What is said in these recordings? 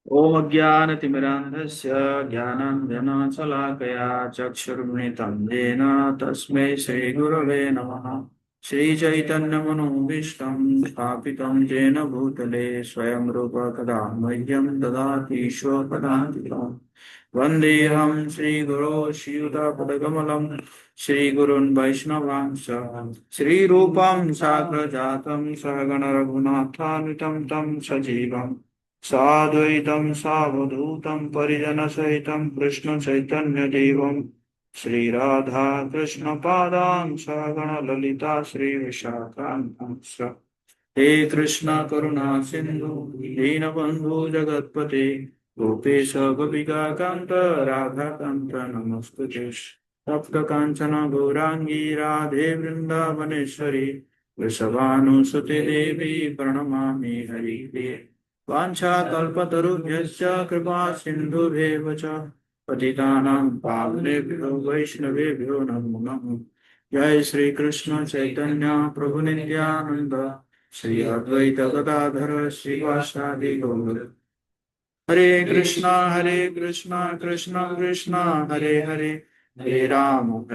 ॐ अज्ञानतिमिरान्धस्य ज्ञानाञ्जनशलाकया चक्षुर्मिलितं येन तस्मै श्रीगुरवे नमः। श्रीचैतन्यमनोभीष्टं स्थापितं येन भूतले स्वयं रूप कदा मह्यं ददाति स्वपदान्तिकम्। वन्देऽहं श्रीगुरो श्रीयुतपदकमलं श्रीगुरून् वैष्णवांश श्रीरूपं साग्रजातं सहगण रघुनाथान्वितं तं सजीवम् साद्वैतं सावधूतं परिजनसहितं कृष्णचैतन्यदेवं श्रीराधा कृष्णपादां सहगण ललिता श्रीविशाखान्तांश्च। हे कृष्ण करुणा सिन्धु दीनबन्धु जगत्पते गोपेश गोपिकान्त राधाकान्त नमस्तुते। तप्त काञ्चन गौराङ्गी राधे वृन्दावनेश्वरी वृषभानुसुते देवी प्रणमामि हरिप्रिये। वाञ्छाकल्पतरुभ्यश्च कृपा सिन्धुभ्येव च पतितानां पावनेभ्यो वैष्णवेभ्यो नमो नमः। जय श्री कृष्ण चैतन्य प्रभु नित्यानंद श्री अद्वैत गदाधर श्रीवासादि गौर। हरे कृष्णा कृष्ण कृष्ण हरे हरे, हरे राम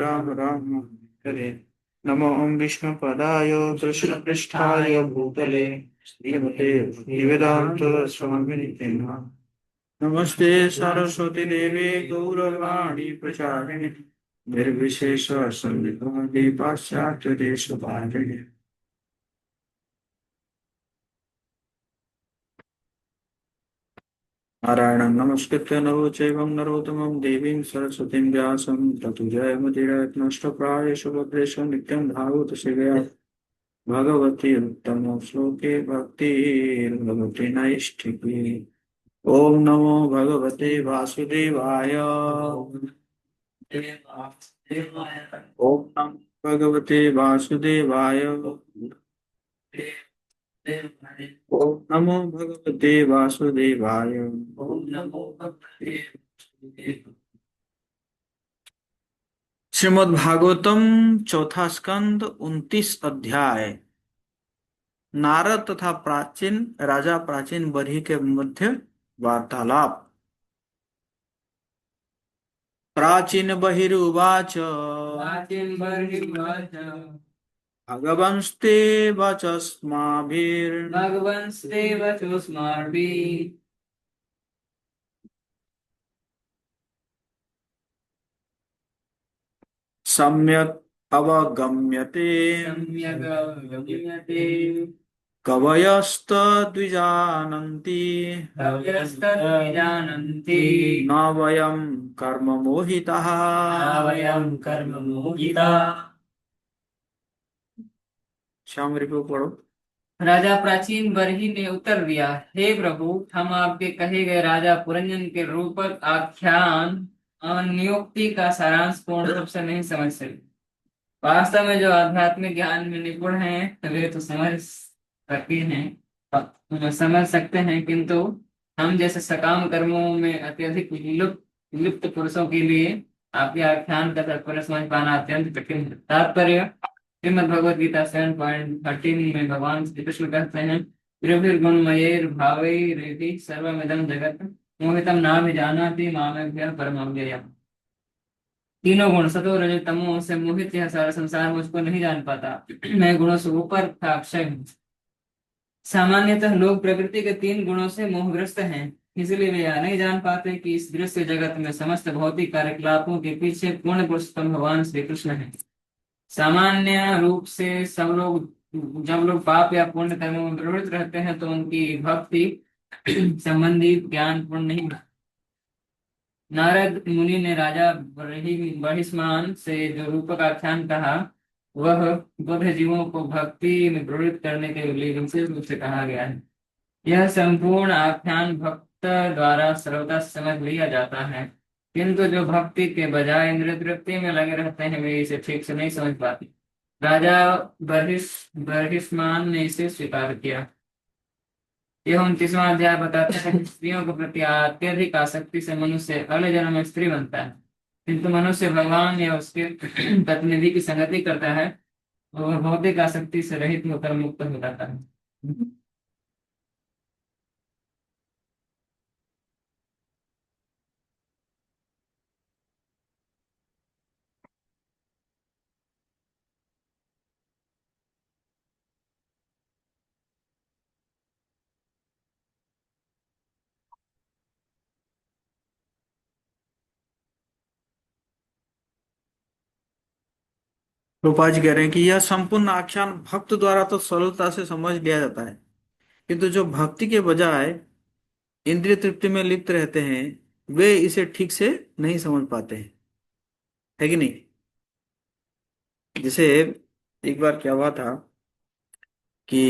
राम राम हरे। नमो विष्णुपदाय कृष्णपृष्ठाय भूतले श्रीमते भक्तिवेदांत स्वामिने नमः। नमस्ते सरस्वती देवी गौरवाणी प्रचारिणे निर्विशेष संविधाने पाश्चात्य देश भागिने। नारायणं नमस्कृत्य नरो चैवं नरोत्तमं देवीं सरस्वतीं व्यासं ततो जयमुदीरयत्नष्टप्रायेषु भद्रेषु नित्यं भागवत सेवया भगवती उत्तम श्लोके भक्तिर्भवति नैष्ठिकी। ओम नमो भगवते वासुदेवाय। ओम नमो भगवते वासुदेवाय। ओम नमो भगवते वासुदेवाय। ओम नमो भगवते श्रीमद् भागवतम चौथा स्कंद 29 अध्याय। नारद तथा प्राचीन राजा प्राचीन बरही के मध्य वार्तालाप। प्राचीन बहिरुवाच भगवंस्ते वचस्माभिर् सम्यक् अवगम्यते कवयस्तद्विजानन्ति न वयं कर्म मोहिताः। श्याम रिपु पढ़ो। राजा प्राचीन बरही ने उत्तर दिया, हे प्रभु, हम आपके कहे गए राजा पुरंजन के रूपक आख्यान और नियुक्ति का सारांश पूर्ण रूप से नहीं समझ सके। वास्तव में जो आध्यात्मिक ज्ञान में निपुण हैं वे तो समझ सकते हैं, किंतु हम जैसे सकाम कर्मों में अत्यधिक लिप्त लिप्त पुरुषों के लिए आपके आख्यान का तात्पर्य समझ पाना अत्यंत कठिन है। तात्पर्य श्रीमद भगवद गीता 7.13 में भगवान श्री कृष्ण कहते हैं, त्रिभिर्गुणमयैर्भावैरेति सर्वमिदं जगत् मोहितं नाभिजानाति मामेभ्यः परमव्ययम्। तीनों गुण सतो रजो तमो से मोहित यह सारा संसार मुझको नहीं जान पाता। मैं गुणों से ऊपर तथा अक्षय हूँ। सामान्यतः लोग प्रकृति के 3 गुणों से मोहग्रस्त हैं, इसलिए वे यह नहीं जान पाते कि इस दृश्य जगत में समस्त भौतिक कार्यकलापों के पीछे पूर्ण पुरुषोत्तम भगवान श्री कृष्ण है। सामान्य रूप से सब लोग जब लोग पाप या पुण्य कर्मों में प्रवृत्त रहते हैं तो उनकी भक्ति संबंधी ज्ञान पूर्ण नहीं। नारद मुनि ने राजा बहिष्मान से जो रूपक आख्यान कहा वह बुद्ध जीवों को भक्ति में प्रवृत्त करने के लिए विशेष रूप से कहा गया है। यह संपूर्ण आख्यान भक्त द्वारा सर्वदा समझ लिया जाता है, किंतु जो भक्ति के बजाय इंद्रिय तृप्ति में लगे रहते हैं वे इसे ठीक से नहीं समझ पाते। राजा बर्हिस्मान ने इसे स्वीकार किया। यह 29वां अध्याय बताता है कि स्त्रियों के प्रति अत्यधिक आसक्ति से मनुष्य अगले जन्म में स्त्री बनता है, किंतु मनुष्य भगवान या उसके प्रतिनिधि की संगति करता है और वह भौतिक आसक्ति से रहित होकर मुक्त हो जाता है। रूपाज कह रहे हैं कि यह संपूर्ण आख्यान भक्त द्वारा तो सरलता से समझ लिया जाता है, किंतु जो भक्ति के बजाय इंद्रिय तृप्ति में लिप्त रहते हैं वे इसे ठीक से नहीं समझ पाते हैं, है कि नहीं। जैसे एक बार क्या हुआ था कि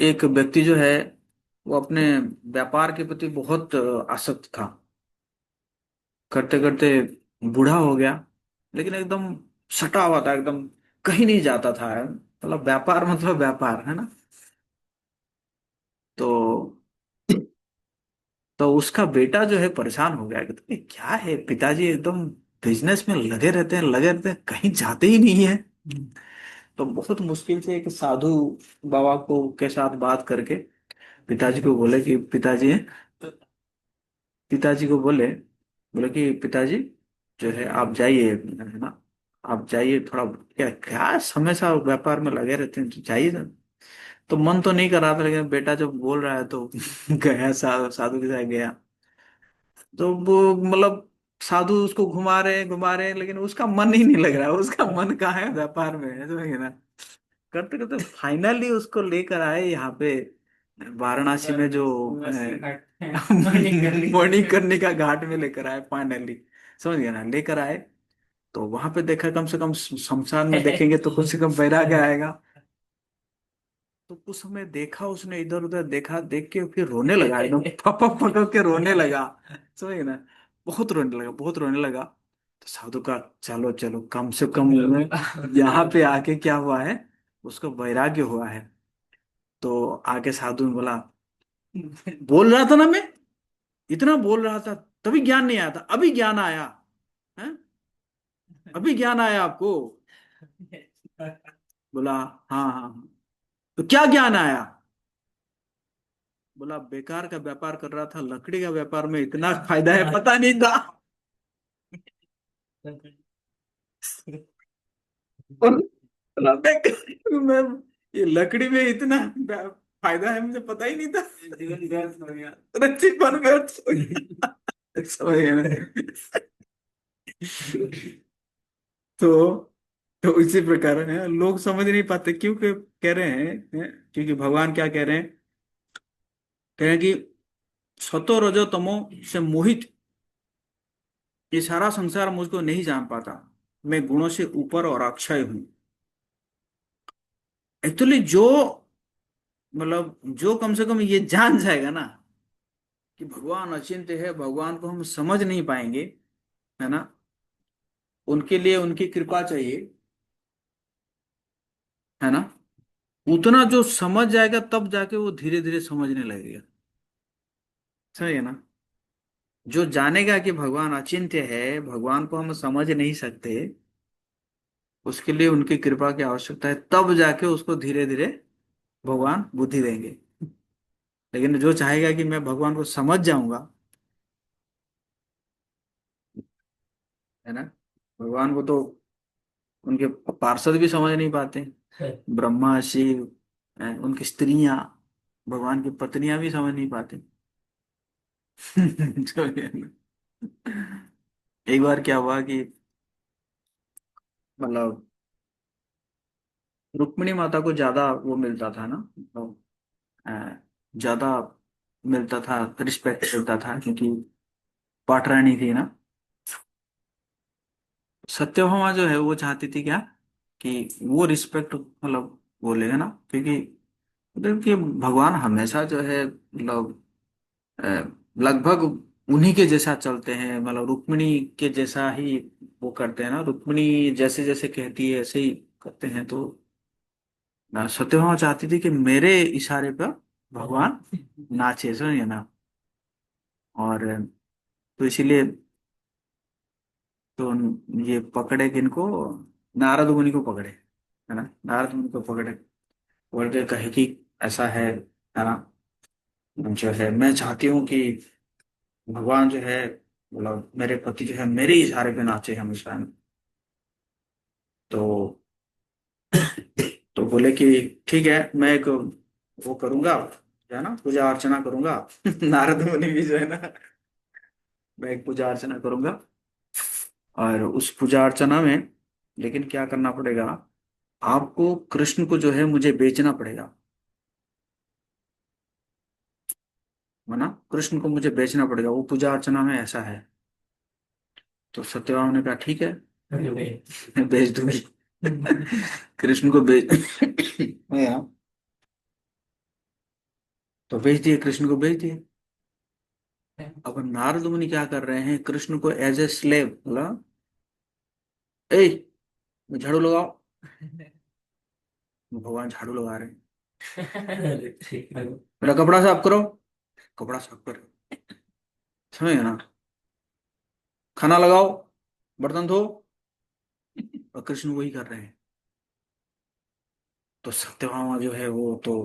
एक व्यक्ति जो है वो अपने व्यापार के प्रति बहुत आसक्त था। करते करते बूढ़ा हो गया, लेकिन एकदम सटा हुआ था, एकदम कहीं नहीं जाता था। मतलब व्यापार मतलब व्यापार है ना। तो तो उसका बेटा जो है परेशान हो गया कि तो ये क्या है, पिताजी एकदम बिजनेस में लगे रहते हैं, कहीं जाते ही नहीं है। तो बहुत मुश्किल से एक साधु बाबा को के साथ बात करके पिताजी को बोले कि पिताजी को बोले बोले कि पिताजी जो है आप जाइए, है ना, आप जाइए थोड़ा, क्या क्या समय सा व्यापार में लगे रहते हैं, तो जाइए ना। तो मन तो नहीं कर रहा था, लेकिन बेटा जब बोल रहा है तो गया, साधु के साथ गया। तो वो मतलब साधु उसको घुमा रहे हैं, लेकिन उसका मन ही नहीं लग रहा है, उसका मन कहाँ है, व्यापार में है, समझे ना। करते करते फाइनली उसको लेकर आए यहाँ पे वाराणसी में, जो मणिकर्णिका घाट में लेकर आए फाइनली। समझ गए ना, लेकर आए। तो वहां पे देखा, कम से कम शमशान में देखेंगे तो कम से कम वैराग्य आएगा। तो कुछ समय देखा उसने, इधर उधर देखा, देख के फिर रोने लगा, एकदम पपक पकड़ के रोने लगा। समझ ना, बहुत रोने लगा, बहुत रोने लगा। तो साधु का चलो चलो, कम से कम यहाँ पे आके क्या हुआ है, उसको वैराग्य हुआ है। तो आके साधु ने बोला, बोल रहा था ना मैं, इतना बोल रहा था, तभी ज्ञान नहीं आया था, अभी ज्ञान आया है, अभी ज्ञान आया आपको। बोला हाँ हाँ हाँ। तो क्या ज्ञान आया। बोला बेकार का व्यापार कर रहा था, लकड़ी का व्यापार में इतना फायदा है पता नहीं था। और बोला, बेकार मैं, ये लकड़ी में इतना फायदा है मुझे पता ही नहीं था। जीवन व्यर्थ हो गया, जीवन व्यर्थ हो गया। समझ गए ना? तो तो इसी प्रकार है, लोग समझ नहीं पाते, क्योंकि कह रहे हैं, क्योंकि भगवान क्या कह रहे हैं, कह रहे हैं कि सतो रजो तमो से मोहित ये सारा संसार मुझको नहीं जान पाता, मैं गुणों से ऊपर और अक्षय हूं। एक्चुअली जो, मतलब जो कम से कम ये जान जाएगा ना कि भगवान अचिंत्य है, भगवान को हम समझ नहीं पाएंगे, है ना, उनके लिए उनकी कृपा चाहिए, है ना। उतना जो समझ जाएगा तब जाके वो धीरे धीरे समझने लगेगा। समझिए ना, जो जानेगा कि भगवान अचिंत्य है, भगवान को हम समझ नहीं सकते, उसके लिए उनकी कृपा की आवश्यकता है, तब जाके उसको धीरे धीरे भगवान बुद्धि देंगे। लेकिन जो चाहेगा कि मैं भगवान को समझ जाऊंगा, है ना, भगवान को तो उनके पार्षद भी समझ नहीं पाते, ब्रह्मा शिव, उनकी स्त्रियां, भगवान की पत्नियां भी समझ नहीं पाते। एक बार क्या हुआ कि मतलब रुक्मिणी माता को ज्यादा वो मिलता था ना, मतलब, ज्यादा मिलता था, रिस्पेक्ट मिलता था, क्योंकि पाटरानी थी ना। सत्यभामा जो है वो चाहती थी क्या, कि वो रिस्पेक्ट मतलब बोलेगा ना, क्योंकि मतलब कि भगवान हमेशा जो है, मतलब अ, लगभग उन्हीं के जैसा चलते हैं, मतलब रुक्मिणी के जैसा ही वो करते हैं ना, रुक्मिणी जैसे जैसे कहती है ऐसे ही करते हैं। तो सत्यभामा चाहती थी कि मेरे इशारे पर भगवान नाचे, समझिए ना। और तो इसीलिए तो ये पकड़े किनको, नारद मुनि को पकड़े, है ना, नारद मुनि को पकड़े, बोल के कहे कि ऐसा है ना, जो है मैं चाहती हूँ कि भगवान जो है, मतलब मेरे पति जो है मेरे इशारे पे नाचे हमेशा। तो तो बोले कि ठीक है, मैं एक वो करूंगा, जो है ना, पूजा अर्चना करूंगा। नारद मुनि भी जो है ना, मैं एक पूजा अर्चना करूंगा, और उस पूजा अर्चना में लेकिन क्या करना पड़ेगा, आपको कृष्ण को जो है मुझे बेचना पड़ेगा, है ना। कृष्ण को मुझे बेचना पड़ेगा, वो पूजा अर्चना में ऐसा है। तो सत्यभामा ने कहा ठीक है, मैं बेच दूंगी। कृष्ण को बेच या, तो बेच दिए, कृष्ण को बेच दिए। अब नारद मुनि क्या कर रहे हैं, कृष्ण को एज ए स्लेव बोला, ए झाड़ू लगाओ। भगवान झाड़ू लगा रहे हैं, मेरा कपड़ा साफ करो, कपड़ा साफ करो, समझ गए ना। खाना लगाओ, बर्तन धो, और कृष्ण वही कर रहे हैं। तो सत्यभामा जो है वो तो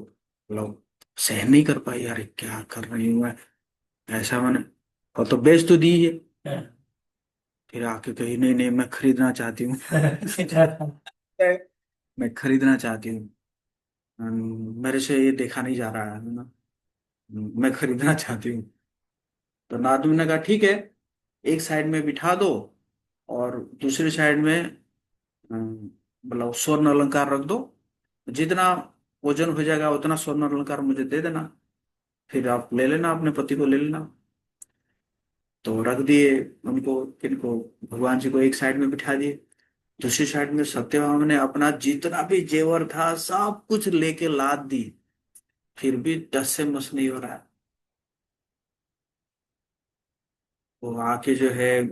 मतलब सहन नहीं कर पाई, यार क्या कर रही हूँ मैं, ऐसा मैंने, और तो बेच तो दी है। फिर आके कही नहीं नहीं मैं खरीदना चाहती हूँ। मैं खरीदना चाहती हूँ, मेरे से ये देखा नहीं जा रहा है ना, मैं खरीदना चाहती हूँ। तो नारद ने कहा ठीक है, एक साइड में बिठा दो और दूसरी साइड में मतलब स्वर्ण अलंकार रख दो, जितना वजन हो जाएगा उतना स्वर्ण अलंकार मुझे दे देना, फिर आप ले लेना, अपने पति को ले लेना। तो रख दिए उनको, किनको, भगवान जी को एक साइड में बिठा दिए। दूसरी साइड में सत्यभामा ने अपना जितना भी जेवर था सब कुछ लेके लाद दी, फिर भी टस से मस नहीं हो रहा है। वो आके जो है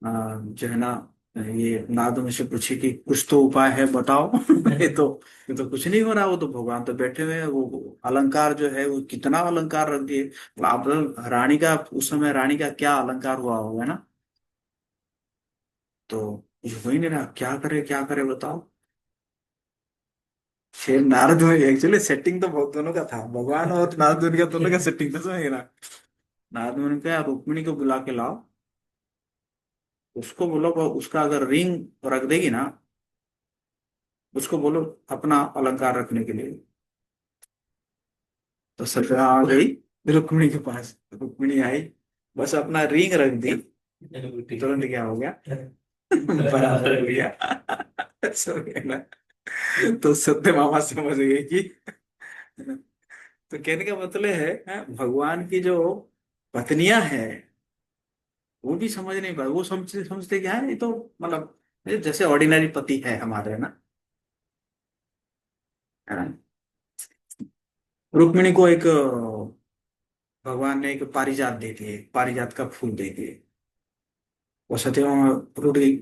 जो है ना, ये नारद में से पूछे कि कुछ तो उपाय है बताओ। ये तो कुछ नहीं हो रहा, वो तो भगवान तो बैठे हुए हैं, वो अलंकार जो है वो कितना अलंकार रख दिए। आप रानी का, उस समय रानी का क्या अलंकार हुआ होगा ना। तो ये हो ही नहीं रहा, क्या करे बताओ। फिर नारद में एक्चुअली सेटिंग तो बहुत दोनों का था, भगवान और नारद मुनि का दोनों का सेटिंग था, समझ ना। नारद मुनि का रुक्मिणी को बुला के लाओ, उसको बोलो वो उसका अगर रिंग रख देगी ना, उसको बोलो अपना अलंकार रखने के लिए। तो सत्यभामा आ गई रुक्मिणी के पास, रुक्मिणी आई, बस अपना रिंग रख दी, तुरंत क्या हो गया, बराबर हो गया। सो गया ना। तो सत्यभामा समझ गई कि, तो कहने का मतलब है भगवान की जो पत्नियां हैं वो भी समझ नहीं पाए, वो समझते समझते क्या है, ये तो मतलब ये जैसे ऑर्डिनरी पति है हमारे ना, है ना। रुक्मिणी को एक भगवान ने एक पारिजात दे दिए, पारिजात का फूल दे दिए, वो सत्यभामा रूठ गई।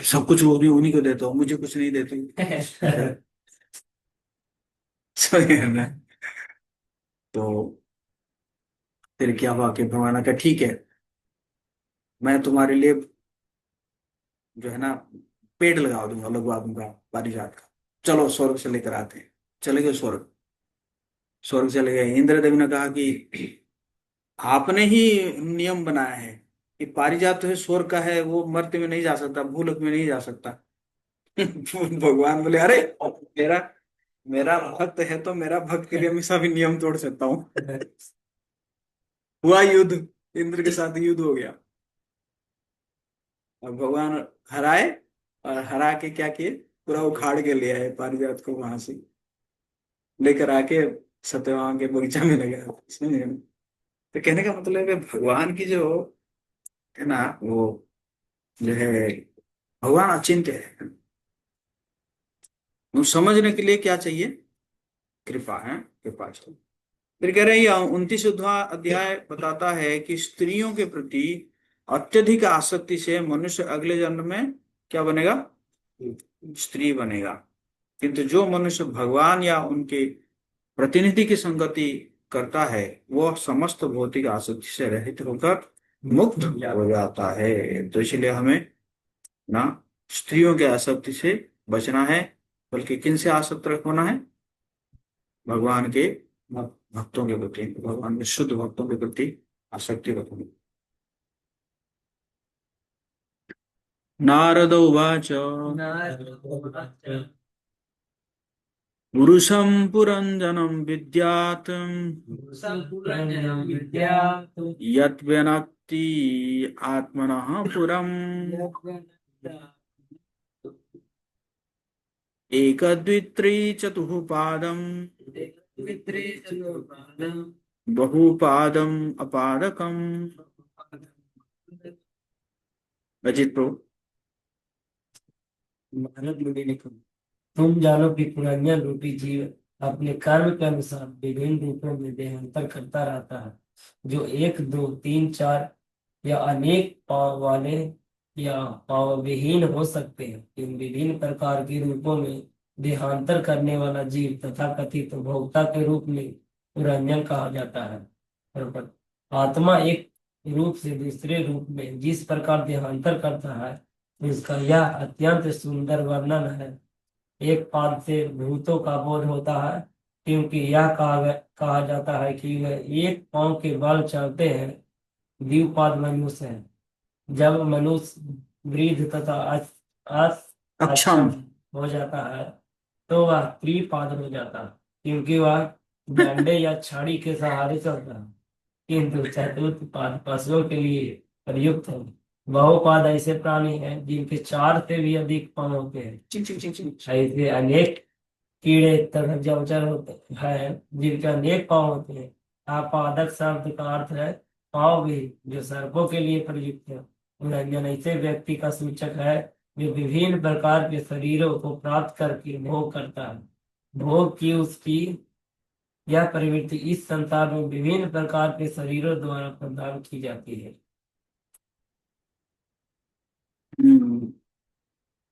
सब कुछ वो भी उन्हीं को देता हूँ, मुझे कुछ नहीं देते। सही है ना। तो फिर क्या हुआ कि भगवान ने कहा ठीक है, मैं तुम्हारे लिए जो है ना पेड़ लगा दूंगा, लगवा दूंगा पारिजात का, चलो स्वर्ग से लेकर आते हैं। चले गए स्वर्ग, स्वर्ग चले गए। इंद्रदेव ने कहा कि आपने ही नियम बनाया है कि पारिजात तो है स्वर्ग का है, वो मर्त्य में नहीं जा सकता, भूलोक में नहीं जा सकता। भगवान बोले अरे, मेरा मेरा भक्त है तो मेरा भक्त के लिए हमेशा भी नियम तोड़ सकता हूँ। हुआ युद्ध, इंद्र के साथ युद्ध हो गया। और भगवान हराए, और हरा के क्या किए, पूरा उखाड़ के ले आए पारिजात को, वहां से लेकर आके सत्यवान के बगीचा में लगा। समझे ना? तो कहने का मतलब है भगवान की जो है ना वो जो है, भगवान अचिंत्य है। वो समझने के लिए क्या चाहिए, कृपा है, कृपा चाहिए। फिर कह रहे हैं 29वां अध्याय बताता है कि स्त्रियों के प्रति अत्यधिक आसक्ति से मनुष्य अगले जन्म में क्या बनेगा, स्त्री बनेगा। किंतु जो मनुष्य भगवान या उनके प्रतिनिधि की संगति करता है वह समस्त भौतिक आसक्ति से रहित होकर मुक्त हो जाता है। तो इसलिए हमें ना स्त्रियों के आसक्ति से बचना है, बल्कि किन से आसक्त होना है, भगवान के भक्तों के प्रति, भगवान के शुद्ध भक्तों के प्रति आसक्ति रखनी। नारद उवाच पुरुषं पुरंजनं विद्यात् सम्पूर्णं विद्यात् यद्वेन आत्मनः पुरम् एकदद्वित्रि पादम् बहुपादम् अपादकम्। अजित प्रभु। नारद मुनि ने कहा, तुम जानो कि पुरानिया रूपी जीव अपने कर्म के अनुसार विभिन्न रूपों में देहांतर करता रहता है, जो एक दो तीन चार या अनेक पांव वाले या पांव विहीन हो सकते हैं। इन विभिन्न प्रकार के रूपों में देहांतर करने वाला जीव तथा कथित भोक्ता के रूप में पुरानिया कहा जाता है। और आत्मा एक रूप से दूसरे रूप में जिस प्रकार देहांतर करता है, इसका यह अत्यंत सुंदर वर्णन है। एक पाद से भूतों का बोध होता है, क्योंकि यह कहा जाता है कि वह एक पांव के बल चलते हैं। द्विपाद मनुष्य है। जब मनुष्य वृद्ध तथा अक्षम। अक्षम हो जाता है, तो वह त्रिपाद हो जाता है, क्योंकि वह डंडे या छड़ी के सहारे चलता है। किंतु चतुर्थ पाद पशुओं के लिए प्रयुक्त है। बहुपाद ऐसे प्राणी हैं जिनके चार से भी अधिक पांव होते हैं। चिंग चिंग चिंग चिंग। ऐसे अनेक कीड़े तथा जलचर होते हैं जिनके अनेक पांव होते हैं। आपादक शब्द का अर्थ है पांव भी, जो सर्पों के लिए प्रयुक्त है। उल्लंघन ऐसे व्यक्ति का सूचक है जो विभिन्न प्रकार के शरीरों को प्राप्त करके भोग करता है। भोग की उसकी यह प्रवृत्ति इस संसार में विभिन्न प्रकार के शरीरों द्वारा प्रदान की जाती है। हम्म।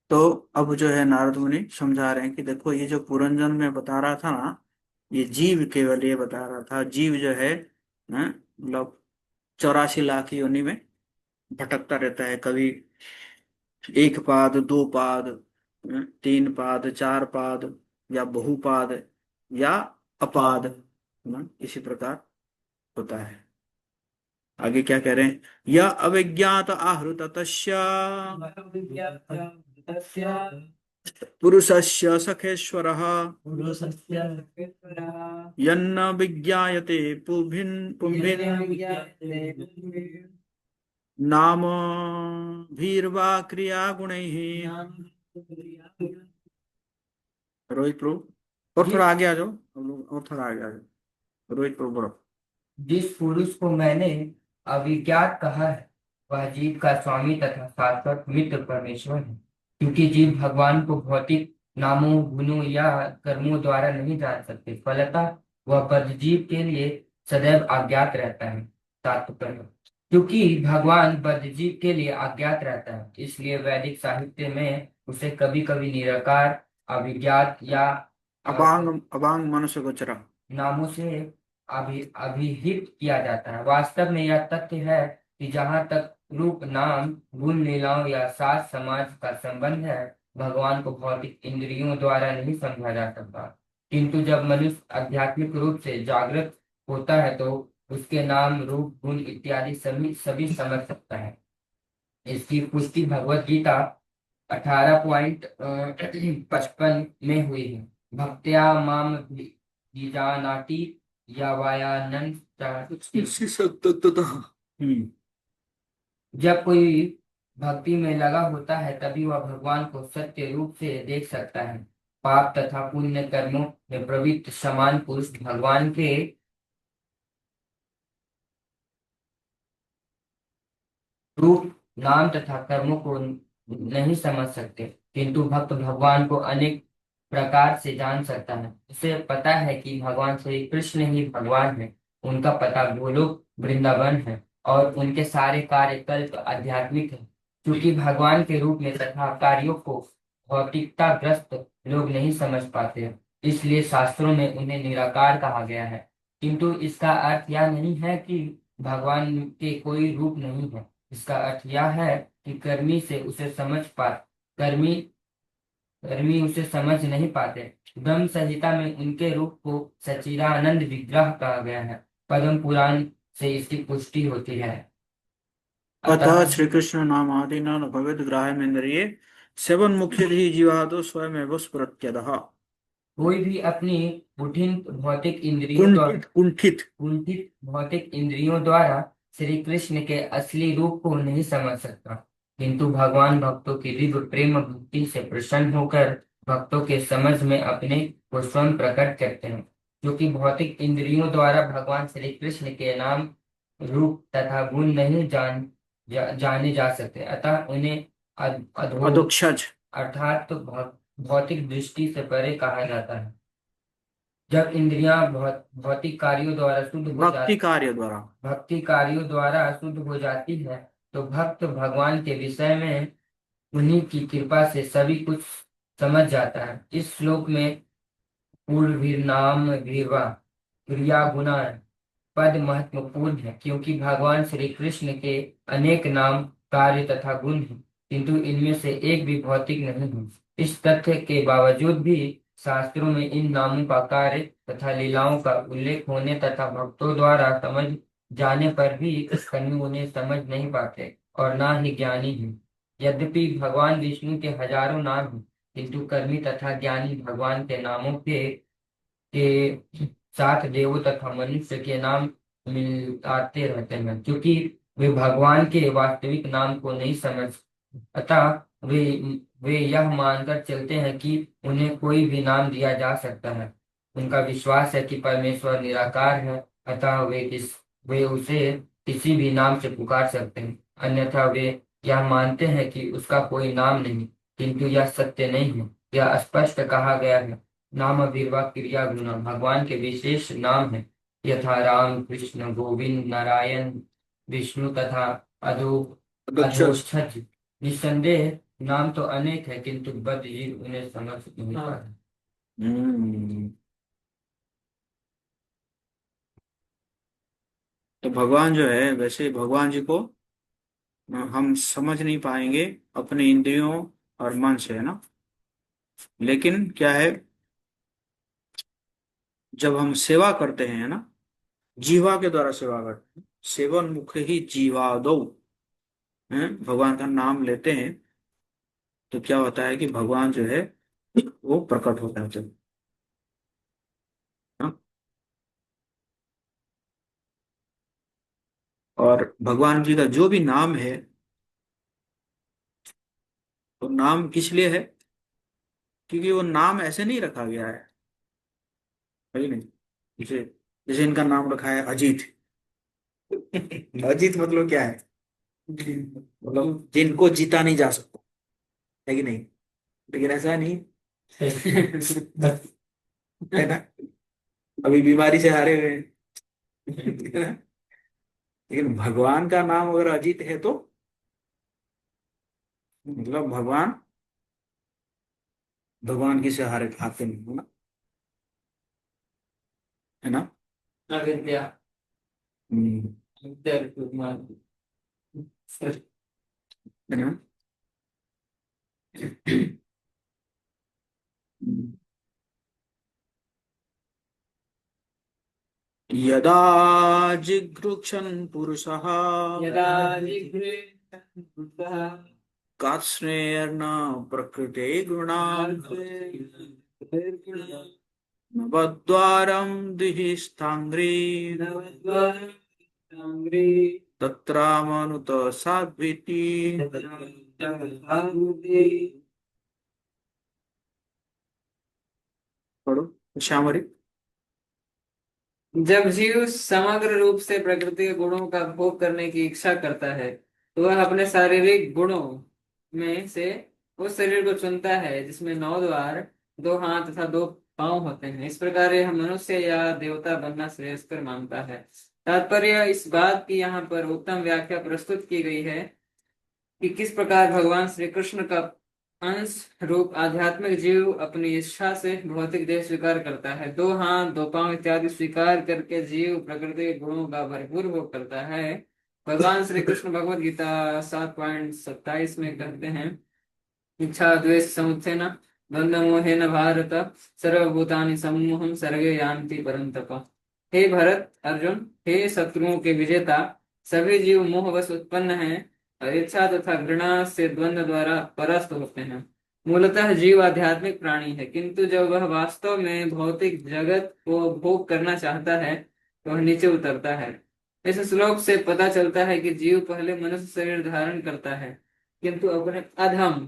तो अब जो है नारद मुनि समझा रहे हैं कि देखो ये जो पुरंजन में बता रहा था ना, ये जीव केवल ये बता रहा था। जीव जो है मतलब 84 लाख योनि में भटकता रहता है। कभी एक पाद, दो पाद, तीन पाद, चार पाद, या बहुपाद, या अपाद, इसी प्रकार होता है। आगे क्या कह रहे हैं? या अविज्ञात आहृत तस्य पुरुषस्य सखेश्वरः यन्न विज्ञायते पुंभिन् नाम भीर्वा क्रिया गुणैः। रोहित प्रभु और थोड़ा आगे आ जाओ, हम लोग और थोड़ा आगे आ जाओ। रोहित प्रभु बोलो। जिस पुरुष को मैंने अविज्ञात कहा है, वह जीव का स्वामी तथा शाश्वत मित्र परमेश्वर है। क्योंकि जीव भगवान को भौतिक नामों, गुणों या कर्मों द्वारा नहीं जान सकते, फलतः वह बद्धजीव के लिए सदैव अज्ञात रहता है। तात्पर्य: क्योंकि भगवान बद्धजीव के लिए अज्ञात रहता है, इसलिए वैदिक साहित्य में उसे कभी कभी निराकार, अभिज्ञात या अबांग अबांग मनुष्य गोचरा नामों से अभिहित किया जाता है। वास्तव में यह तथ्य है कि जहाँ तक रूप, नाम, गुण, लीलाओं या साज समाज का संबंध है, भगवान को भौतिक इंद्रियों द्वारा नहीं समझा जा सकता। किंतु जब मनुष्य आध्यात्मिक रूप से जागृत होता है, तो उसके नाम, रूप, गुण इत्यादि सभी सभी समझ सकता है। इसकी पुष्टि भगवत गीता 18.55 में हुई है। भक्त्या माम बीजानाति यावायानंद। जब कोई भक्ति में लगा होता है, तभी वह भगवान को सत्य रूप से देख सकता है। पाप तथा पुण्य कर्मों में प्रवृत्त समान पुरुष भगवान के रूप, नाम तथा कर्मों को नहीं समझ सकते, किंतु भक्त भगवान को अनेक प्रकार से जान सकता है। उसे पता है कि भगवान श्री कृष्ण ही भगवान है। उनका पता गोलोक वृंदावन है और उनके सारे कार्य कल्प आध्यात्मिक है। क्योंकि भगवान के रूप में तथा कार्यों को भौतिकता ग्रस्त लोग नहीं समझ पाते, इसलिए शास्त्रों में उन्हें निराकार कहा गया है। किंतु इसका अर्थ यह नहीं है कि भगवान के कोई रूप नहीं है। इसका अर्थ यह है कि कर्मी कर्मी उसे समझ नहीं पाते। ब्रह्म संहिता में उनके रूप को सच्चिदानंद विग्रह कहा गया है। पद्म पुराण से इसकी पुष्टि होती है। अतः श्री कृष्ण नाम आदि न भगवद ग्राह्यमेन्द्रिये सेवन मुख्य ही जीवादो स्वयं एवं स्फुरत्यदः। कोई भी अपनी कुंठित भौतिक इंद्रियों द्वारा कुंठित कुंठित भौतिक इंद्रियों द्वारा श्री कृष्ण के असली रूप को नहीं समझ सकता, किंतु भगवान भक्तों की दिव्य प्रेम भक्ति से प्रसन्न होकर भक्तों के समझ में अपने को स्वयं प्रकट करते हैं, जो कि भौतिक इंद्रियों द्वारा भगवान श्री कृष्ण के नाम, रूप तथा गुण नहीं जाने जा सकते, अतः उन्हें अधो अधोक्षज। अर्थात तो भौतिक दृष्टि से परे कहा जाता है। जब इंद्रियां भौतिक कार्यों द्वारा शुद्ध हो भक्ति कार्य द्वारा। भक्ति कार्यों द्वारा शुद्ध हो जाती है, तो भक्त भगवान के विषय में उन्हीं की कृपा से सभी कुछ समझ जाता है। इस श्लोक में पूर्व नाम भीवा क्रिया गुना पद महत्वपूर्ण है, क्योंकि भगवान श्री कृष्ण के अनेक नाम, कार्य तथा गुण हैं, किंतु इनमें से एक भी भौतिक नहीं है। इस तथ्य के बावजूद भी शास्त्रों में इन नामों का कार्य तथा लीलाओं का उल्लेख होने तथा भक्तों द्वारा समझ जाने पर भी कहीं उन्हें समझ नहीं पाते और ना ही ज्ञानी हैं। यद्यपि भगवान विष्णु के हजारों नाम हैं, किंतु कर्मी तथा ज्ञानी भगवान के नामों के साथ देवों तथा मनुष्य के नाम मिलाते रहते हैं, क्योंकि वे भगवान के वास्तविक नाम को नहीं समझ, अतः वे वे यह मानकर चलते हैं कि उन्हें कोई भी नाम दिया जा सकता है। उनका विश्वास है कि परमेश्वर निराकार है, अतः वे उसे किसी भी नाम से पुकार सकते हैं, अन्यथा वे यह मानते हैं कि उसका कोई नाम नहीं, किंतु यह सत्य नहीं है। यह स्पष्ट कहा गया है, नाम अभिर्वा क्रिया गुना भगवान के विशेष नाम है, यथा राम, कृष्ण, गोविंद, नारायण, विष्णु तथा अधो अधोक्षज। अधोक्षज। निस्संदेह नाम तो अनेक है, किंतु बद्ध जीव उन्हें समझ नहीं पाते। हम्म। तो भगवान जो है, वैसे भगवान जी को हम समझ नहीं पाएंगे अपने इंद्रियों और मन से, है ना। लेकिन क्या है, जब हम सेवा करते हैं, है ना, जीवा के द्वारा सेवा करते हैं, सेवन मुख ही जीवा दो, है, भगवान का नाम लेते हैं, तो क्या होता है कि भगवान जो है वो प्रकट होता है जब, हाँ? और भगवान जी का जो भी नाम है, तो नाम किस लिए है, क्योंकि वो नाम ऐसे नहीं रखा गया है ही नहीं। जैसे जैसे इनका नाम रखा है अजीत। अजीत मतलब क्या है, मतलब जिनको जीता नहीं जा सकता, है कि नहीं। लेकिन ऐसा नहीं है ना, अभी बीमारी से हारे हुए हैं, है ना? लेकिन भगवान का नाम अगर अजीत है तो मतलब भगवान भगवान की से हारे हारते नहीं, है ना, है ना। अविद्या, हम्म, विद्या विद्वान। है ना। यदा जिघृक्षन् पुरुषः यदा जिघ्रेण बुद्धः कार्ष्णेर्न प्रकृते गुणान् निर्गुणः नवद्वारं दिहिस्थाङ्घ्रि नवद्वाराङ्घ्रि तत्रामनुत साध्वीति। तत्रागुते। पढ़ो श्यामरी। जब जीव समग्र रूप से प्रकृति के गुणों का भोग करने की इच्छा करता है, तो वह अपने शारीरिक गुणों में से उस शरीर को चुनता है जिसमें 9 द्वार, 2 हाथ तथा 2 पांव होते हैं। इस प्रकार यह मनुष्य या देवता बनना श्रेयस्कर मानता है। तात्पर्य इस बात की यहाँ पर उत्तम व्याख्या प्रस्तुत की गई है कि किस प्रकार भगवान श्री कृष्ण का अंश रूप आध्यात्मिक जीव अपनी इच्छा से भौतिक देह स्वीकार करता है। 2 हाथ, 2 पांव इत्यादि स्वीकार करके जीव प्रकृति के गुणों का भरपूर भोग करता है। भगवान श्री कृष्ण भगवद गीता 7.27 में कहते हैं, इच्छा द्वेष समुत्थेन द्वंद्व मोहेन भारत सर्वभूतानि सम्मोहं सर्गे यान्ति परन्तप। हे भरत अर्जुन, हे शत्रुओं के विजेता, सभी जीव मोहवश उत्पन्न हैं और इच्छा तथा घृणा से द्वंद्व द्वारा परास्त होते हैं। मूलतः जीव आध्यात्मिक प्राणी है, किंतु जब वह वास्तव में भौतिक जगत को भोग करना चाहता है तो वह नीचे उतरता है। इस श्लोक से पता चलता है कि जीव पहले मनुष्य शरीर धारण करता है, किंतु अपने अधम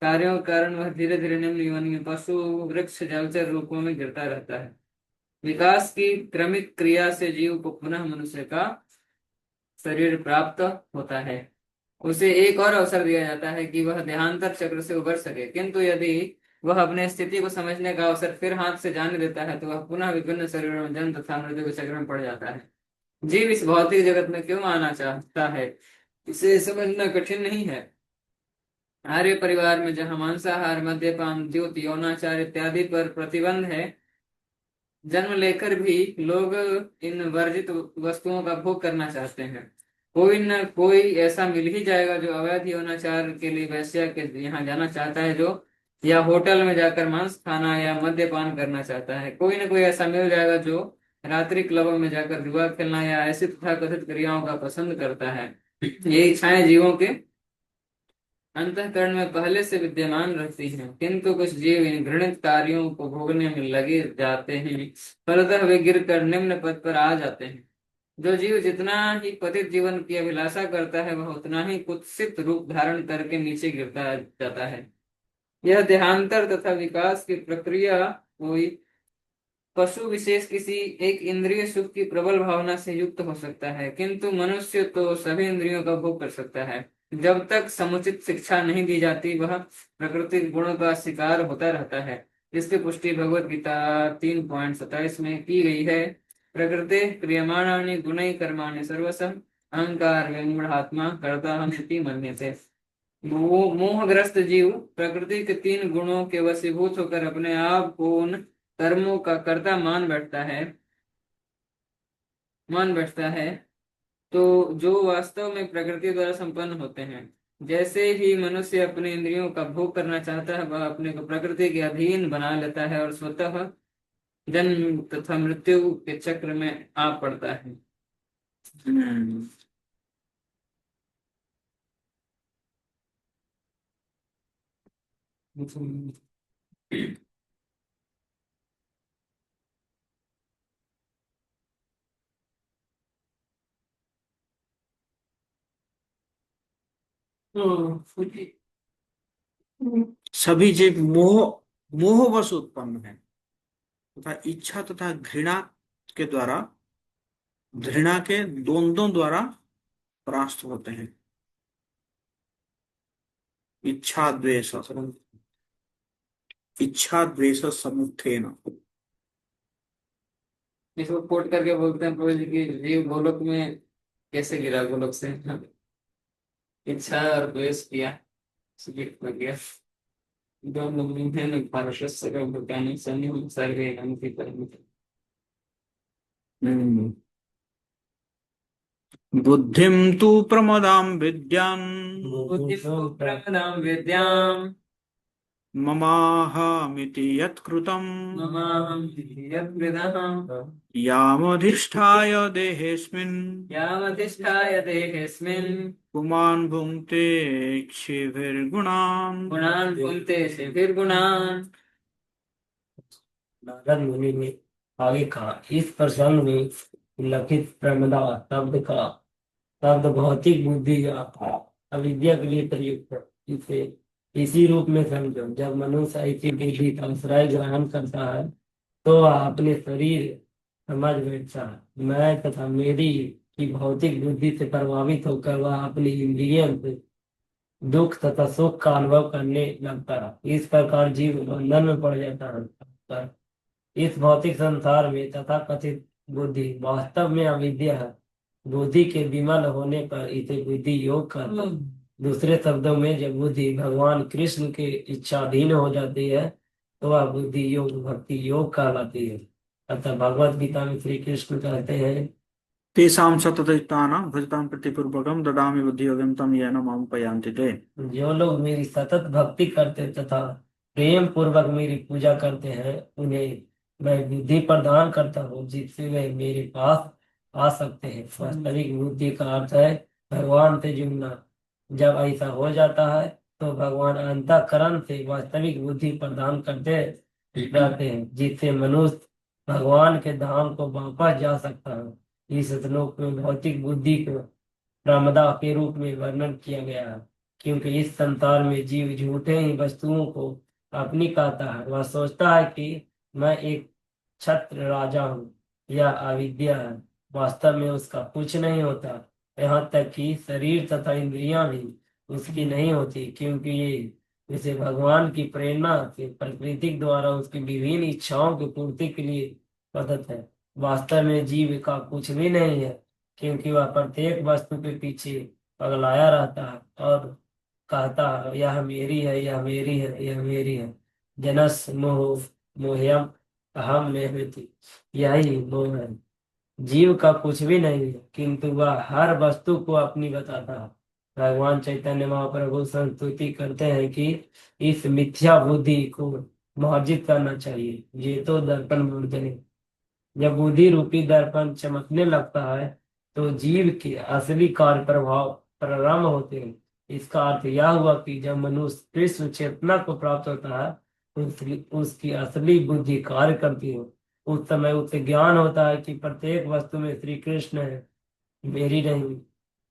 कार्यों के कारण वह धीरे धीरे निम्न योनि में पशु, वृक्ष, जलचर रूपों में गिरता रहता है। विकास की क्रमिक क्रिया से जीव को पुनः मनुष्य का शरीर प्राप्त होता है। उसे एक और अवसर दिया जाता है कि वह देहांतर चक्र से उबर सके, किंतु यदि वह अपने स्थिति को समझने का अवसर फिर हाथ से जाने देता है तो वह पुनः विभिन्न शरीरों में जन्म तथा मृत्यु के चक्र में पड़ जाता है। जीव इस भौतिक जगत में क्यों आना चाहता है, इसे समझना कठिन नहीं है। आर्य परिवार में जहाँ मांसाहार, मद्यपान, द्यूत, यौनाचार इत्यादि पर प्रतिबंध है, जन्म लेकर भी लोग इन वर्जित वस्तुओं का भोग करना चाहते हैं। कोई न कोई ऐसा मिल ही जाएगा जो अवैध यौनाचार के लिए वैश्या के यहाँ जाना चाहता है, जो या होटल में जाकर मांस खाना या मद्यपान करना चाहता है। कोई न कोई ऐसा मिल जाएगा जो रात्रि क्लबों में जाकर जुआ खेलना या ऐसी तथाकथित क्रियाओं का पसंद करता है। ये इच्छाएं जीवों के अंतःकरण में पहले से विद्यमान रहती हैं, किंतु कुछ जीव इन घृणित कार्यों को भोगने में लगे जाते हैं, फलतः वे गिर कर निम्न पद पर आ जाते हैं। जो जीव जितना ही पतित जीवन की अभिलाषा करता है वह उतना ही कुत्सित रूप धारण करके नीचे गिरता जाता है। यह देहांतर तथा विकास की प्रक्रिया कोई पशु विशेष किसी एक इंद्रिय सुख की प्रबल भावना से युक्त हो सकता है, किंतु मनुष्य तो सभी इंद्रियों का भोग कर सकता है। जब तक समुचित शिक्षा नहीं दी जाती वह प्रकृति गुणों का शिकार होता रहता है। इसकी पुष्टि भगवत गीता 3.27 में की गई है। प्रकृति क्रियमाणानि गुणैः कर्माणि सर्वशः अहंकार विमूढ़ात्मा कर्ता हन्ति मन्यते। मोहग्रस्त जीव प्रकृति के 3 गुणों के वशीभूत होकर अपने आप को उन कर्मों का कर्ता मान बैठता है, तो जो वास्तव में प्रकृति द्वारा संपन्न होते हैं। जैसे ही मनुष्य अपने इंद्रियों का भोग करना चाहता है वह अपने को प्रकृति के अधीन बना लेता है और स्वतः जन्म तथा मृत्यु के चक्र में आ पड़ता है। हम्म। सभी जीव मोहवश उत्पन्न है तथा इच्छा तथा घृणा के द्वारा, घृणा के द्वंद्वों द्वारा परास्त होते हैं। इच्छा द्वेष समुत्थेन। इसको कोट करके बोलते हैं प्रभु जी की जीव गोलोक में कैसे गिरा, गोलोक से इच्छा और द्वेष किया, गया हम्म। बुद्धिम तु प्रमदां विद्यान् विद्याम ममाहमिति यत्कृतं ममाहं यद्विदहं यामधिष्ठाय देहेऽस्मिन् यावतिष्ठाय देहेऽस्मिन् पुमान् भुङ्क्ते क्षिभिर्गुणान्। गुणान् भुङ्क्ते क्षिभिर्गुणान्। नारद मुनि ने आगे कहा, इस प्रसंग में लिखित प्रमदा शब्द भौतिक बुद्धि या अविद्या के लिए प्रयुक्त है। इसे इसी रूप में समझो, जब मनुष्य ऐसी बुद्धि का आश्रय ग्रहण करता है तो वह अपने शरीर समझ बैठता है। मैं तथा मेरी की भौतिक बुद्धि से प्रभावित होकर वह अपनी इंद्रियों से दुख तथा सुख का अनुभव करने लगता है। इस प्रकार जीव बंधन में पड़ जाता है। इस भौतिक संसार में तथा कथित बुद्धि वास्तव में अविद्या है। बुद्धि के विमल होने पर इसे बुद्धि योग कहते हैं। दूसरे शब्दों में जब बुद्धि भगवान कृष्ण के इच्छाधीन हो जाती है तो वह बुद्धि योग भक्ति योग कहलाती है। अतः भगवत गीता में श्री कृष्ण कहते हैं, तेषां सततचित्तानां भजतां प्रतिपूर्वकं ददामि बुद्धियोगं तं येन मां उपयान्ति ते। जो लोग मेरी सतत भक्ति करते तथा प्रेम पूर्वक मेरी पूजा करते हैं उन्हें मैं बुद्धि प्रदान करता हूँ जिससे वे मेरे पास आ सकते हैं। वास्तविक बुद्धि का अर्थ है भगवान से जुड़ना। जब ऐसा हो जाता है तो भगवान अंतःकरण से वास्तविक बुद्धि प्रदान करते रहते हैं जिससे मनुष्य भगवान के धाम को वापस जा सकता है। इस श्लोक में भौतिक बुद्धि को प्रमदा के रूप में वर्णन किया गया है, क्योंकि इस संसार में जीव झूठे ही वस्तुओं को अपनी कहता है। वह सोचता है कि मैं एक छत्र राजा हूँ या अविद्या है। वास्तव में उसका कुछ नहीं होता। यहाँ तक कि शरीर तथा इंद्रियां भी उसकी नहीं होती, क्योंकि ये इसे भगवान की प्रेरणा से प्रकृति द्वारा उसकी विभिन्न इच्छाओं की पूर्ति के लिए प्रदत्त है। वास्तव में जीव का कुछ भी नहीं है, क्योंकि वह प्रत्येक वस्तु के पीछे पगलाया रहता है और कहता है यह मेरी है, यह मेरी है, यह मेरी है। जनस मोह मोह्यम अहम में यही मोह है। जीव का कुछ भी नहीं है, किंतु वह हर वस्तु को अपनी बताता है। भगवान चैतन्य महाप्रभु संस्तुति करते हैं कि इस मिथ्या बुद्धि को मार्जित करना चाहिए। ये तो दर्पण मूर्धनि। जब बुद्धि रूपी दर्पण चमकने लगता है तो जीव के असली कार्य प्रभाव प्रारंभ होते हैं। इसका अर्थ यह हुआ कि जब मनुष्य कृष्ण चेतना को प्राप्त होता है, उसकी असली बुद्धि कार्य करती है। उस समय उसे ज्ञान होता है कि प्रत्येक वस्तु में श्री कृष्ण है, मेरी नहीं।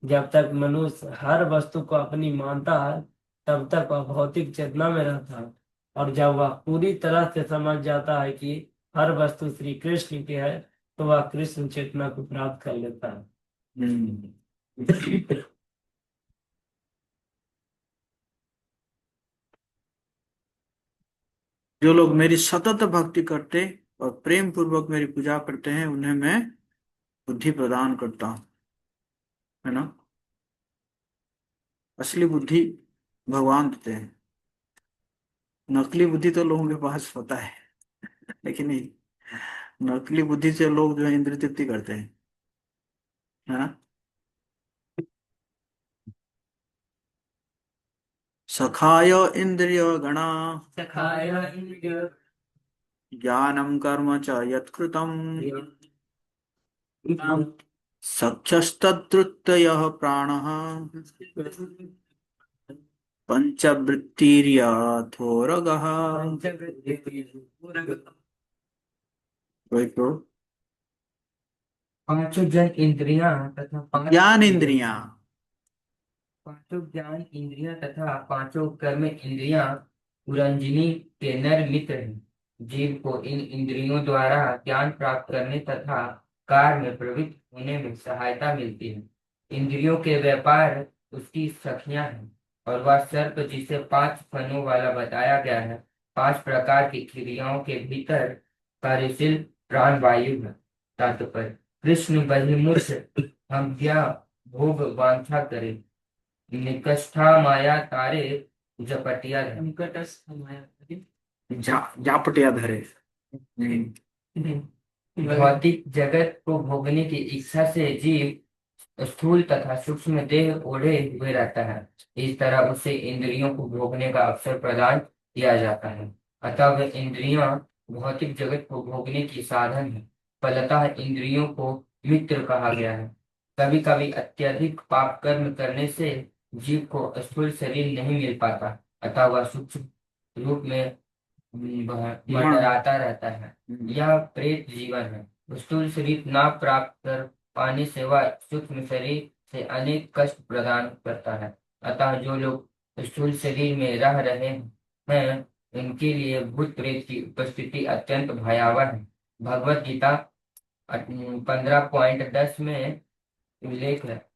जब तक मनुष्य हर वस्तु को अपनी मानता है, तब तक वह भौतिक चेतना में रहता है। और जब वह पूरी तरह से समझ जाता है कि हर वस्तु श्री कृष्ण की है, तो वह कृष्ण चेतना को प्राप्त कर लेता है। हम्म। जो लोग मेरी सतत भक्ति करते और प्रेम पूर्वक मेरी पूजा करते हैं, उन्हें मैं बुद्धि प्रदान करता हूँ, है ना। असली बुद्धि भगवान देते हैं। नकली बुद्धि तो लोगों के पास होता है, लेकिन नहीं, नकली बुद्धि से लोग जो है इंद्रिय तृप्ति करते हैं, है ना। सखाय इंद्रिय गणा सखाय इंद्रिय ज्ञानम कर्म च यत्कृतम् सख्यस्तद्वृत्तयः प्राणः पंचवृत्तिर्यथोरगः। वही तो पांचों जन इंद्रियां तथा ज्ञान इंद्रियां। पांचों ज्ञान इंद्रियां तथा पांचों कर्म इंद्रियां पुरंजनी के नर मित्र हैं। जीव को इन इंद्रियों द्वारा ज्ञान प्राप्त करने तथा कार्य में प्रवृत्त होने में सहायता मिलती है। इंद्रियों के व्यापार उसकी सखियां हैं, और वह सर्प जिसे 5 फनों वाला बताया गया है, 5 प्रकार की क्रियाओं के भीतर कार्यशील प्राण वायु है। तात्पर्य, कृष्ण बहिर्मुख हम क्या भोग वांछा करे, निकष्ठा माया तारे जपटिया धरे। निकटस्थ माया। जापटिया धरे। भौतिक जगत को भोगने की इच्छा से जीव स्थूल तथा सूक्ष्म देह ओढ़े हुए रहता है। इस तरह उसे इंद्रियों को भोगने का अवसर प्रदान किया जाता है। अतः वह इंद्रियां भौतिक जगत को भोगने की साधन है। फलतः इंद्रियों को मित्र कहा गया है। कभी कभी अत्यधिक पाप कर्म करने से जीव को स्थूल शरीर नहीं मिल पाता, अतः वह सूक्ष्म रूप में मंडराता रहता है। यह प्रेत जीवन है। स्थूल शरीर ना प्राप्त कर पाने से वह सूक्ष्म शरीर से अनेक कष्ट प्रदान करता है। अतः जो लोग स्थूल शरीर में रह रहे हैं, उनके लिए भूत प्रेत की उपस्थिति अत्यंत भयावह है। भगवत गीता 15.10 में उल्लेख है।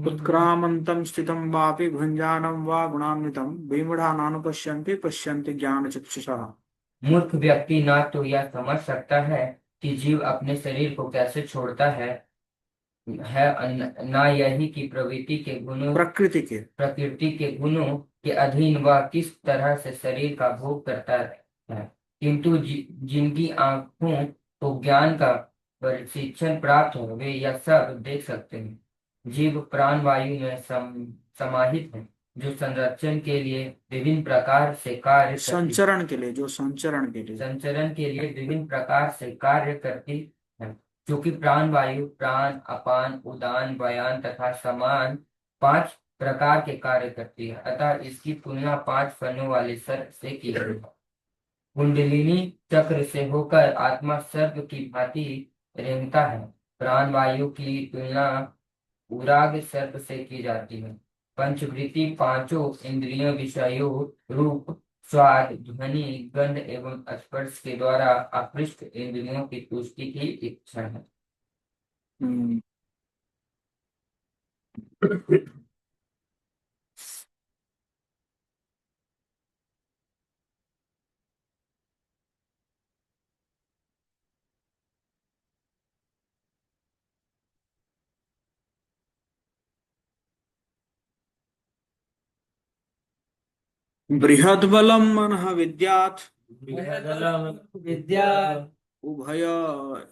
उत्क्रामन्तं स्थितं वापि भुञ्जानं वा गुणान्वितं विमूढानानुपश्यन्ति पश्यन्ति ज्ञानचक्षुषः। मूर्ख व्यक्ति ना तो यह समझ सकता है कि जीव अपने शरीर को कैसे छोड़ता है ना यही कि प्रकृति के गुणों के अधीन वह किस तरह से शरीर का भोग करता है। किंतु जिनकी आंखों को ज्ञान का प्रशिक्षण प्राप्त हो, वे यह सब देख सकते हैं। जीव प्राण वायु में समाहित है, जो संरक्षण के लिए विभिन्न प्रकार से संचरण के लिए, जो संचरण के लिए संचरण के लिए विभिन्न प्रकार से कार्य करती है। क्योंकि प्राण वायु प्राण अपान उदान व्यान तथा समान 5 प्रकार के कार्य करती है। अतः इसकी तुलना 5 फनों वाले सर्प से की गई है। कुंडलिनी चक्र से होकर आत्मा सर्प की भांति रेंगता है। प्राणवायु की तुलना उराग सर्प से की जाती है। पंचवृत्ति पांचों इंद्रियों विषयों रूप, स्वाद, ध्वनि, गंध एवं स्पर्श के द्वारा अपृष्ट इंद्रियों की तुष्टि की इच्छा है। हम्म, बृहद बलम मनः विद्यात् बृहदलं विद्या उभय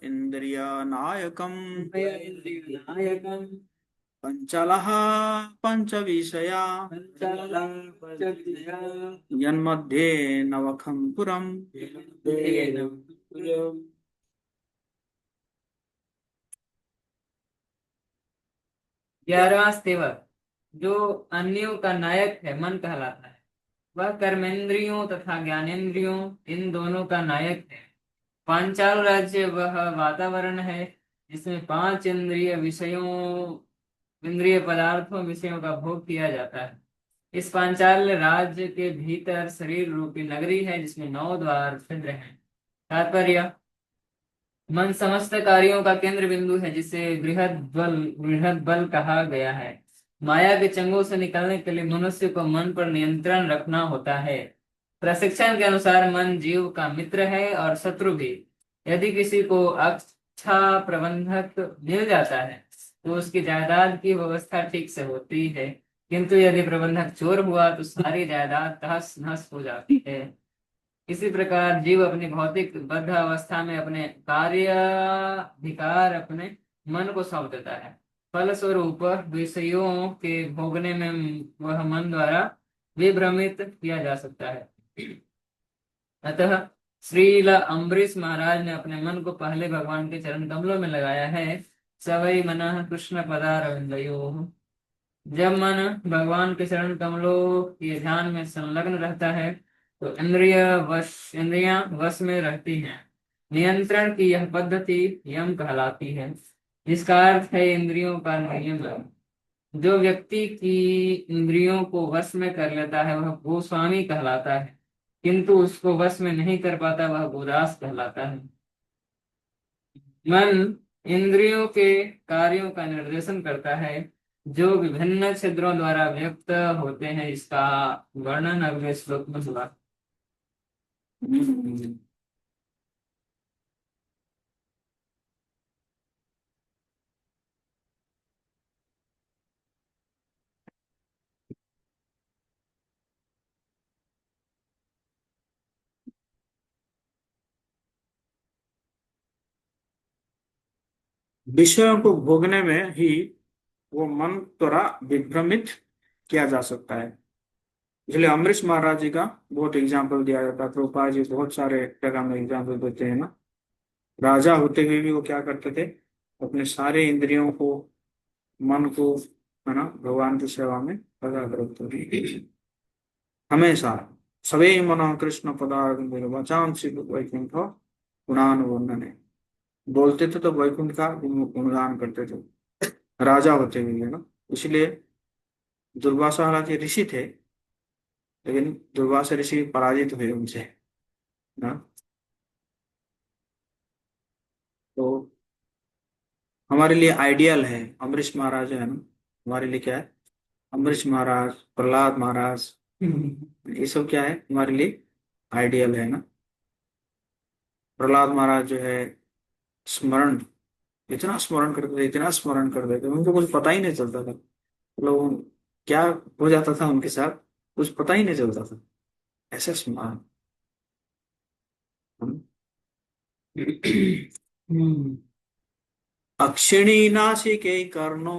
इंद्रिय नायकम नायकं पंचलः पंच विषया पंचलं पंचविद्या यन्मध्ये नवखं पुरम। तेन 11वां सेवक जो अन्यों का नायक है मन कहलाता है। वह कर्मेंद्रियों तथा ज्ञानेंद्रियों इन दोनों का नायक है। पांचाल राज्य वह वातावरण है जिसमें पांच इंद्रिय पदार्थों विषयों का भोग किया जाता है। इस पांचाल राज्य के भीतर शरीर रूपी नगरी है जिसमें 9 द्वार छिद्र हैं। तात्पर्य, मन समस्त कार्यों का केंद्र बिंदु है जिसे बृहद बल कहा गया है। माया के चंगों से निकलने के लिए मनुष्य को मन पर नियंत्रण रखना होता है। प्रशिक्षण के अनुसार मन जीव का मित्र है और शत्रु भी। यदि किसी को अच्छा प्रबंधक मिल जाता है तो उसकी जायदाद की व्यवस्था ठीक से होती है, किंतु यदि प्रबंधक चोर हुआ तो सारी जायदाद तहस नहस हो जाती है। इसी प्रकार जीव अपनी भौतिक बद्ध अवस्था में अपने कार्याधिकार अपने मन को सौंप देता है। फलस्वरूप विषयों के भोगने में वह मन द्वारा विभ्रमित किया जा सकता है। अतः श्रील अम्बरीश महाराज ने अपने मन को पहले भगवान के चरण कमलों में लगाया है। सवै मनः कृष्ण पदारविंदयोः। जब मन भगवान के चरण कमलों के ध्यान में संलग्न रहता है तो इंद्रियां वश में रहती हैं। नियंत्रण की यह पद्धति यम कहलाती है, जिसका अर्थ है इंद्रियों का नियमन। जो व्यक्ति की इंद्रियों को वश में कर लेता है वह गोस्वामी कहलाता है, किंतु उसको वश में नहीं कर पाता वह गोदास कहलाता है। मन इंद्रियों के कार्यों का निर्देशन करता है जो विभिन्न छिद्रों द्वारा व्यक्त होते हैं। इसका वर्णन अगले श्लोक में हुआ। विषयों को भोगने में ही वो मन द्वारा विभ्रमित किया जा सकता है। इसलिए अमरीश महाराज जी का बहुत एग्जाम्पल दिया जाता है। प्रभुपाद जी बहुत सारे जगह में एग्जाम्पल देते हैं ना। राजा होते हुए भी वो क्या करते थे, अपने सारे इंद्रियों को, मन को, है ना, भगवान की सेवा में लगा कर रखते थे हमेशा। सवे मनो कृष्ण पदारविंदे वचांसि वैकुंठ गुणान वर्णने। बोलते थे तो वैकुंठ का गुणगान करते थे, राजा होते हुए, है ना। इसलिए दुर्वासा हालांकि ऋषि थे, लेकिन दुर्वासा ऋषि पराजित हुए उनसे, ना। तो हमारे लिए आइडियल है अमरीश महाराज, है ना। हमारे लिए क्या है, अमरीश महाराज, प्रहलाद महाराज, ये सब क्या है हमारे लिए आइडियल है ना। प्रहलाद महाराज जो है, स्मरण, इतना स्मरण करते थे, इतना स्मरण करते थे, उनको कुछ पता ही नहीं चलता था। लोग क्या हो जाता था उनके साथ कुछ पता ही नहीं चलता था, ऐसा स्मरण। अक्षिणी नासिके कर्णो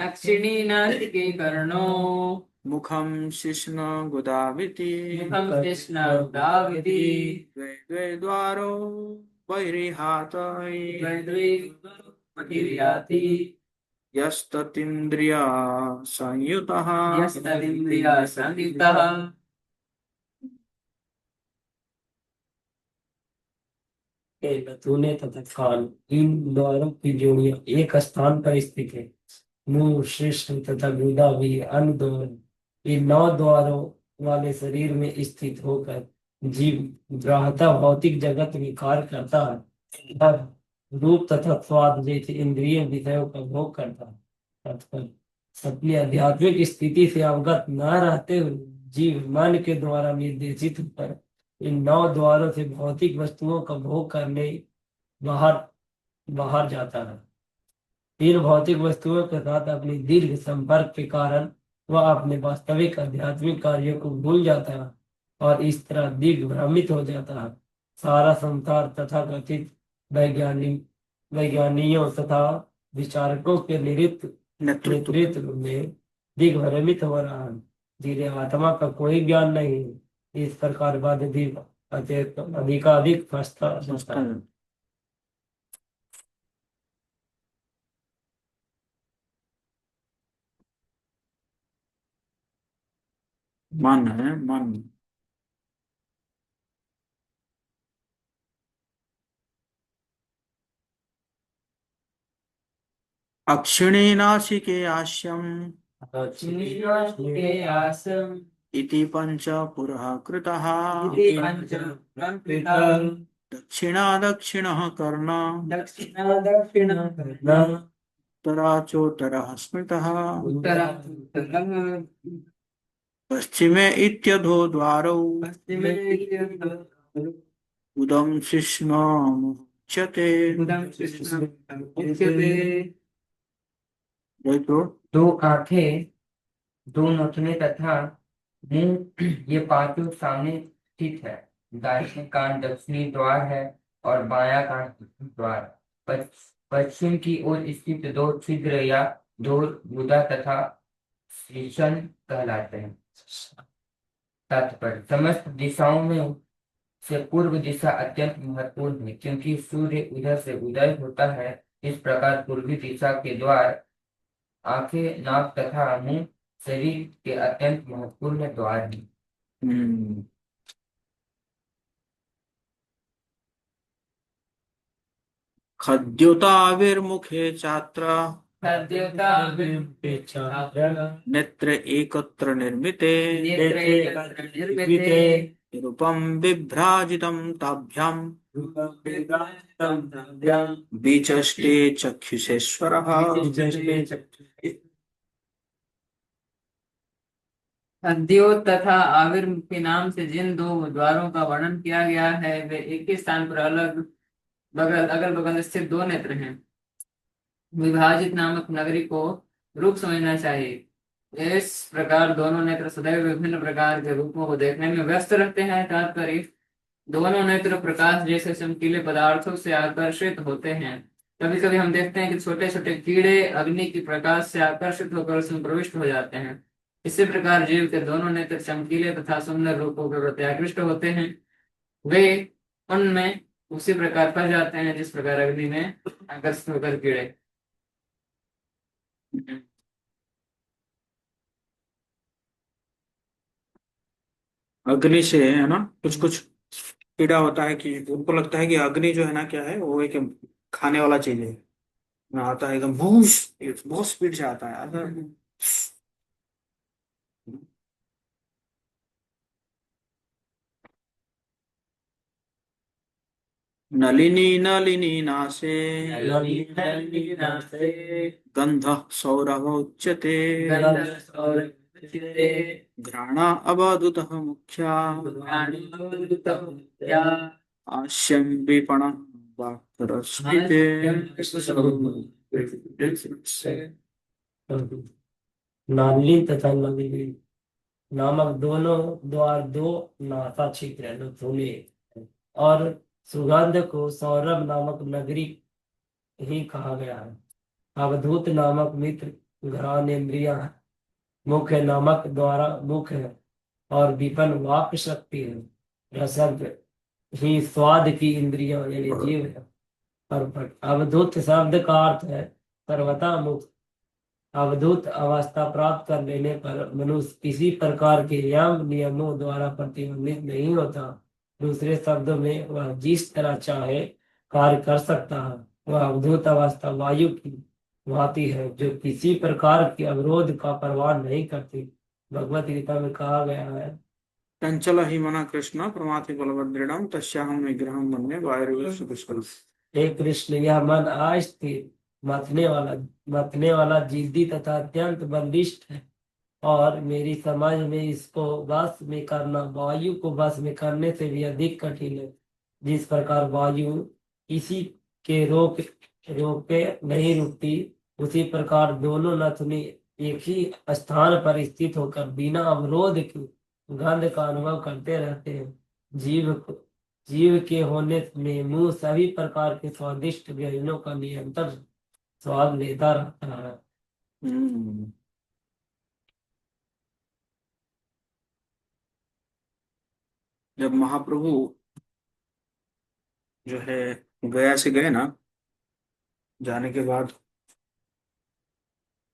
अक्षिणी नासिके कर्णो मुखम शिश्न गुदाविति मुखं कृष्णोदाविति द्वे द्वे द्वारो बहिर्हातै द्वैद्वैर्याति यस्ततीन्द्रिय संयुतः यस्तदिन्द्रिया संयुतः। के नथुने तथा कान, इन द्वारों की जोड़ियां एक स्थान पर स्थित है। मुंह, शीर्ष तथा गुदा भी अन्य द्वार, इन 9 द्वारों वाले शरीर में स्थित होकर जीव ग्राहता भौतिक जगत में कार्य करता है और रूप तथा स्वाद जैसे इंद्रिय विषयों का भोग करता है। अर्थात अपनी आध्यात्मिक स्थिति से अवगत न रहते हुए जीव मन के द्वारा निर्देशित होकर इन 9 द्वारों से भौतिक वस्तुओं का भोग करने बाहर बाहर जाता है। इन भौतिक वस्तुओं के साथ अपनी दीर्घ संपर्क के कारण वह अपने वास्तविक आध्यात्मिक कार्यों को भूल जाता है और इस तरह दिग्भ्रमित हो जाता है। सारा संसार तथा कथित वैज्ञानिक वैज्ञानियों तथा विचारकों के नेतृत्व नेतृत्व में दिग्भ्रमित हो रहा है, जिन्हें आत्मा का कोई ज्ञान नहीं है। इस प्रकार बाद अधिकाधिक फंसता जाता है। मन है, मन। अक्षिणे नासिके आस्यम के आसम इति पंच पुरः कृतः इति पंच दक्षिणा दक्षिणः कर्ण दक्षिण उत्तराचोत्तरः स्मृतः उत्तरा पश्चिमे इत्यधो द्वारौ पश्चिमे उदं शिश्नमुच्यते। उदं कृष्णम् उच्यते। Right bro. दो आंखें, दो नथुने तथा मुंह, ये पांचों सामने स्थित है। दाहिने कान दक्षिणी द्वार है और बायां कान उत्तरी द्वार। पश्चिम की ओर स्थित 2 छिद्र या 2 गुदा तथा शीशन कहलाते हैं। तात्पर्य, समस्त दिशाओं में से पूर्व दिशा अत्यंत महत्वपूर्ण है, क्योंकि सूर्य उधर से उदय होता है। इस प्रकार पूर्वी दिशा के द्वार आंखें, नाक तथा मुंह शरीर के अत्यंत महत्वपूर्ण द्वार हैं। हम्म। खद्योताविर्मुखे चात्र देवता नेत्र एकत्र निर्मिते निर्मिते रूपं विभ्राजितं ताभ्यां बीचष्टे चक्षुषेश्वरः। हद्यों तथा आविर्मुख के नाम से जिन 2 द्वारों का वर्णन किया गया है वे एक ही स्थान पर अगल बगल स्थित 2 नेत्र हैं। विभाजित नामक नगरी को रूप समझना चाहिए। इस प्रकार दोनों नेत्र सदैव विभिन्न प्रकार के रूपों को देखने में व्यस्त रहते हैं। तात्पर्य, दोनों नेत्र प्रकाश जैसे चमकीले पदार्थों से आकर्षित होते हैं। कभी कभी हम देखते हैं कि छोटे छोटे कीड़े अग्नि की प्रकाश से आकर्षित होकर उसमें प्रविष्ट हो जाते हैं। इसी प्रकार जीव के दोनों नेत्र चमकीले तथा सुंदर रूपों के प्रति आकृष्ट होते हैं। वे उनमें उसी प्रकार फंस जाते हैं जिस प्रकार अग्नि में आकर्षित होकर कीड़े। अग्नि से है ना, कुछ कुछ कीड़ा होता है कि उनको लगता है कि अग्नि जो है ना, क्या है वो, एक खाने वाला चीज है ना, आता है एकदम बहुत स्पीड से आता है अगर। नलिनी नलिनी नासे गंधः सौरभोच्यते घ्राणा अवधूतः मुख्या आस्यं विपण वाक्रस्मिते। नाली तथा नलिनी नामक दोनों द्वार 2 नासा छिद्र नथुने और सुगंध को सौरभ नामक नगरी ही कहा गया है। अवधूत नामक मित्र घ्राणेन्द्रिया है। मुख्य नामक द्वारा मुख है और विपन वाक शक्ति है। रसद ही स्वाद की इंद्रिया यानी जीव है। और अवधूत शब्द का अर्थ है सर्वथा मुक्त। अवधूत अवस्था प्राप्त कर लेने पर मनुष्य किसी प्रकार के यम नियमों द्वारा प्रतिबंधित नहीं होता। दूसरे शब्दों में वह जिस तरह चाहे कार्य कर सकता है, वह अवधूत अवस्था वायु की भांति है, जो किसी प्रकार के अवरोध का परवाह नहीं करती। भगवत गीता में कहा गया है, चंचल ही मना कृष्ण प्रमाथि बलवदृढ़ तस्याहम विग्रहम मन्ये वायुर्य दुष्कर्म। हे कृष्ण, यह मन अस्थिर, मतने वाला जिद्दी तथा अत्यंत बलिष्ठ है, और मेरी समझ में इसको वश में करना वायु को वश में करने से भी अधिक कठिन है। जिस प्रकार वायु किसी के रोके नहीं रुकती, उसी प्रकार दोनों नथुनी एक ही स्थान पर स्थित होकर बिना अवरोध के गंध का अनुभव करते रहते हैं। जीव के होने में मुंह सभी प्रकार के स्वादिष्ट व्यंजनों का निरंतर स्वाद लेता रहता है। हम्म। जब महाप्रभु जो है गया से गए ना, जाने के बाद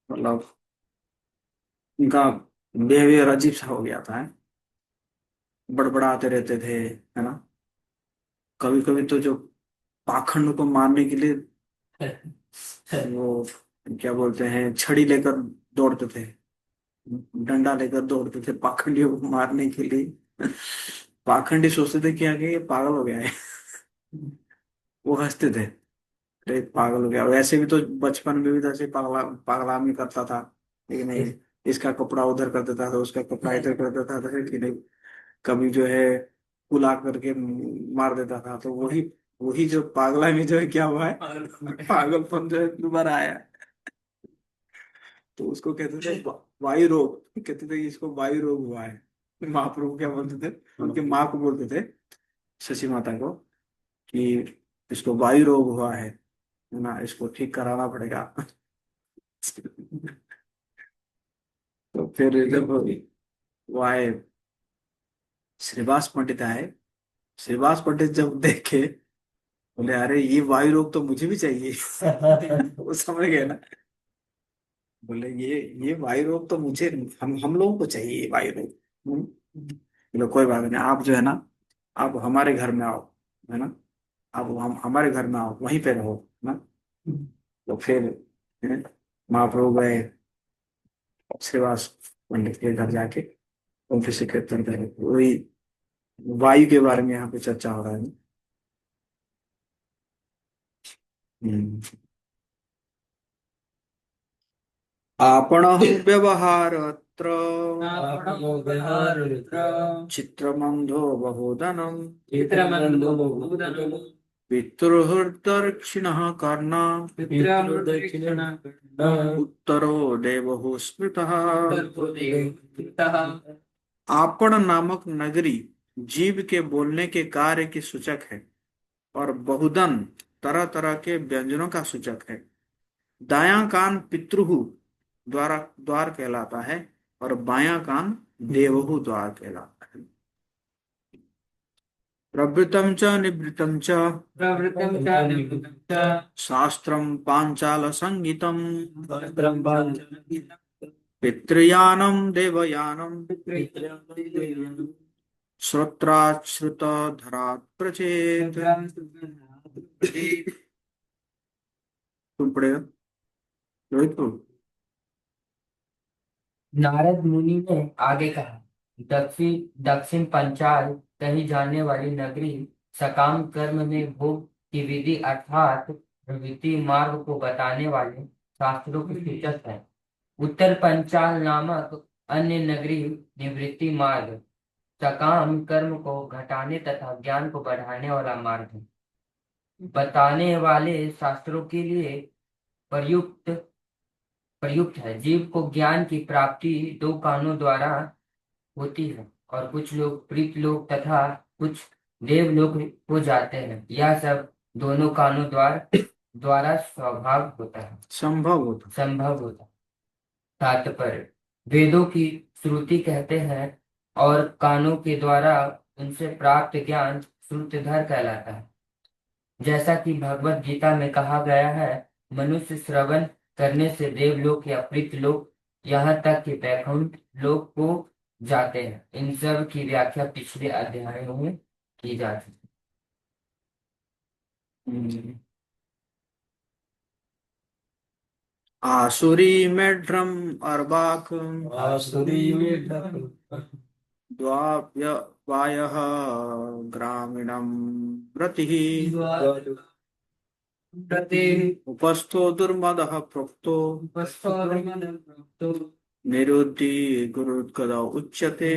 मतलब उनका बिहेवियर अजीब सा हो गया था, है? बड़बड़ाते रहते थे, है ना। कभी कभी तो जो पाखंड को मारने के लिए वो क्या बोलते हैं, छड़ी लेकर दौड़ते थे, डंडा लेकर दौड़ते थे पाखंडियों को मारने के लिए। पाखंडी सोचते थे कि आगे ये पागल हो गया है। वो हंसते थे, अरे पागल हो गया। वैसे भी तो बचपन में भी तो ऐसे पागलामी करता था, लेकिन नहीं, इसका कपड़ा उधर कर देता था, उसका कपड़ा इधर कर देता था, कि नहीं, कभी जो है कुला करके मार देता था। तो वही वही जो पागलामी जो है क्या हुआ है, पागलपन जो है दोबारा आया। तो उसको कहते थे वायु रोग, कहते थे कि इसको वायु रोग हुआ है। महाप्रभु क्या बोलते थे, उनके माँ को बोलते थे, शशि माता को, कि इसको वायु रोग हुआ है ना, इसको ठीक कराना पड़ेगा। तो फिर जब वो आए, श्रीवास पंडित आए, श्रीवास पंडित जब देखे, बोले अरे ये वायु रोग तो मुझे भी चाहिए। वो समझ गए ना, बोले ये वायु रोग तो मुझे, हम लोगों को चाहिए ये वायु रोग। बोले कोई बात नहीं, आप जो है ना, आप हमारे घर में आओ, है ना, आप हम हमारे घर में आओ, वहीं पे रहो ना। तो फिर है, महाप्रभु गए श्रीवास पंडित के घर जाके, उनके से कीर्तन करे। वही वायु के बारे में यहाँ पे चर्चा हो रहा है। हम्म। आपण व्यवहारत्र आपनो व्यवहार चित्रमंधो बहुधनम चित्रमंदो बहुधनम पितृहृदक्षिणः कर्णा पितृदक्षिण उत्तरो देवहु स्मृतः। उत्तरदेवः आपण नामक नगरी जीव के बोलने के कार्य की सूचक है, और बहुधन तरह तरह के व्यंजनों का सूचक है। दायां कान पितृहु द्वार कहलाता है, और बायां कान देवहु द्वार कहलाता है। प्रवृत्तम च निवृत्तम च प्रवृत्तं च निवृत्तं च शास्त्रम पांचाल संगीतम वस्त्रं पितृयानम देवयानम पितृयानं श्रोत्राश्रुत धरात् प्रचेत। तुम पढ़ेगा रोहित को। नारद मुनि ने आगे कहा, दक्षिण दक्षिण पंचाल कही जाने वाली नगरी सकाम कर्म में भोग की विधि अर्थात प्रवृत्ति मार्ग को बताने वाले शास्त्रों की सूचक है। उत्तर पंचाल नामक अन्य नगरी निवृत्ति मार्ग सकाम कर्म को घटाने तथा ज्ञान को बढ़ाने वाला मार्ग है। बताने वाले शास्त्रों के लिए प्रयुक्त प्रयुक्त है। जीव को ज्ञान की प्राप्ति दो कानों द्वारा होती है, और कुछ लोग प्रीत लोक तथा कुछ देवलोक हो जाते हैं। यह सब दोनों कानों द्वारा स्वभाव होता है, संभव होता है। तात्पर्य, वेदों की श्रुति कहते हैं, और कानों के द्वारा उनसे प्राप्त ज्ञान श्रुतिधर कहलाता है। जैसा कि भगवत गीता में कहा गया है, मनुष्य श्रवण करने से देवलोक या प्रीत लोक यहाँ तक कि वैकुंठ लोक को जाते हैं। इन सब की व्याख्या पिछले अध्यायों में की जा चुकी हम्म। आसुरी में ड्रम अर्बाक आसुरी में ढक द्वाव्य वायः ग्रामीणं रतिः प्रति उपस्थो दुर्मदः प्रोक्तो उपस्थो निरुद्धि गुरुद्गदा उच्यते।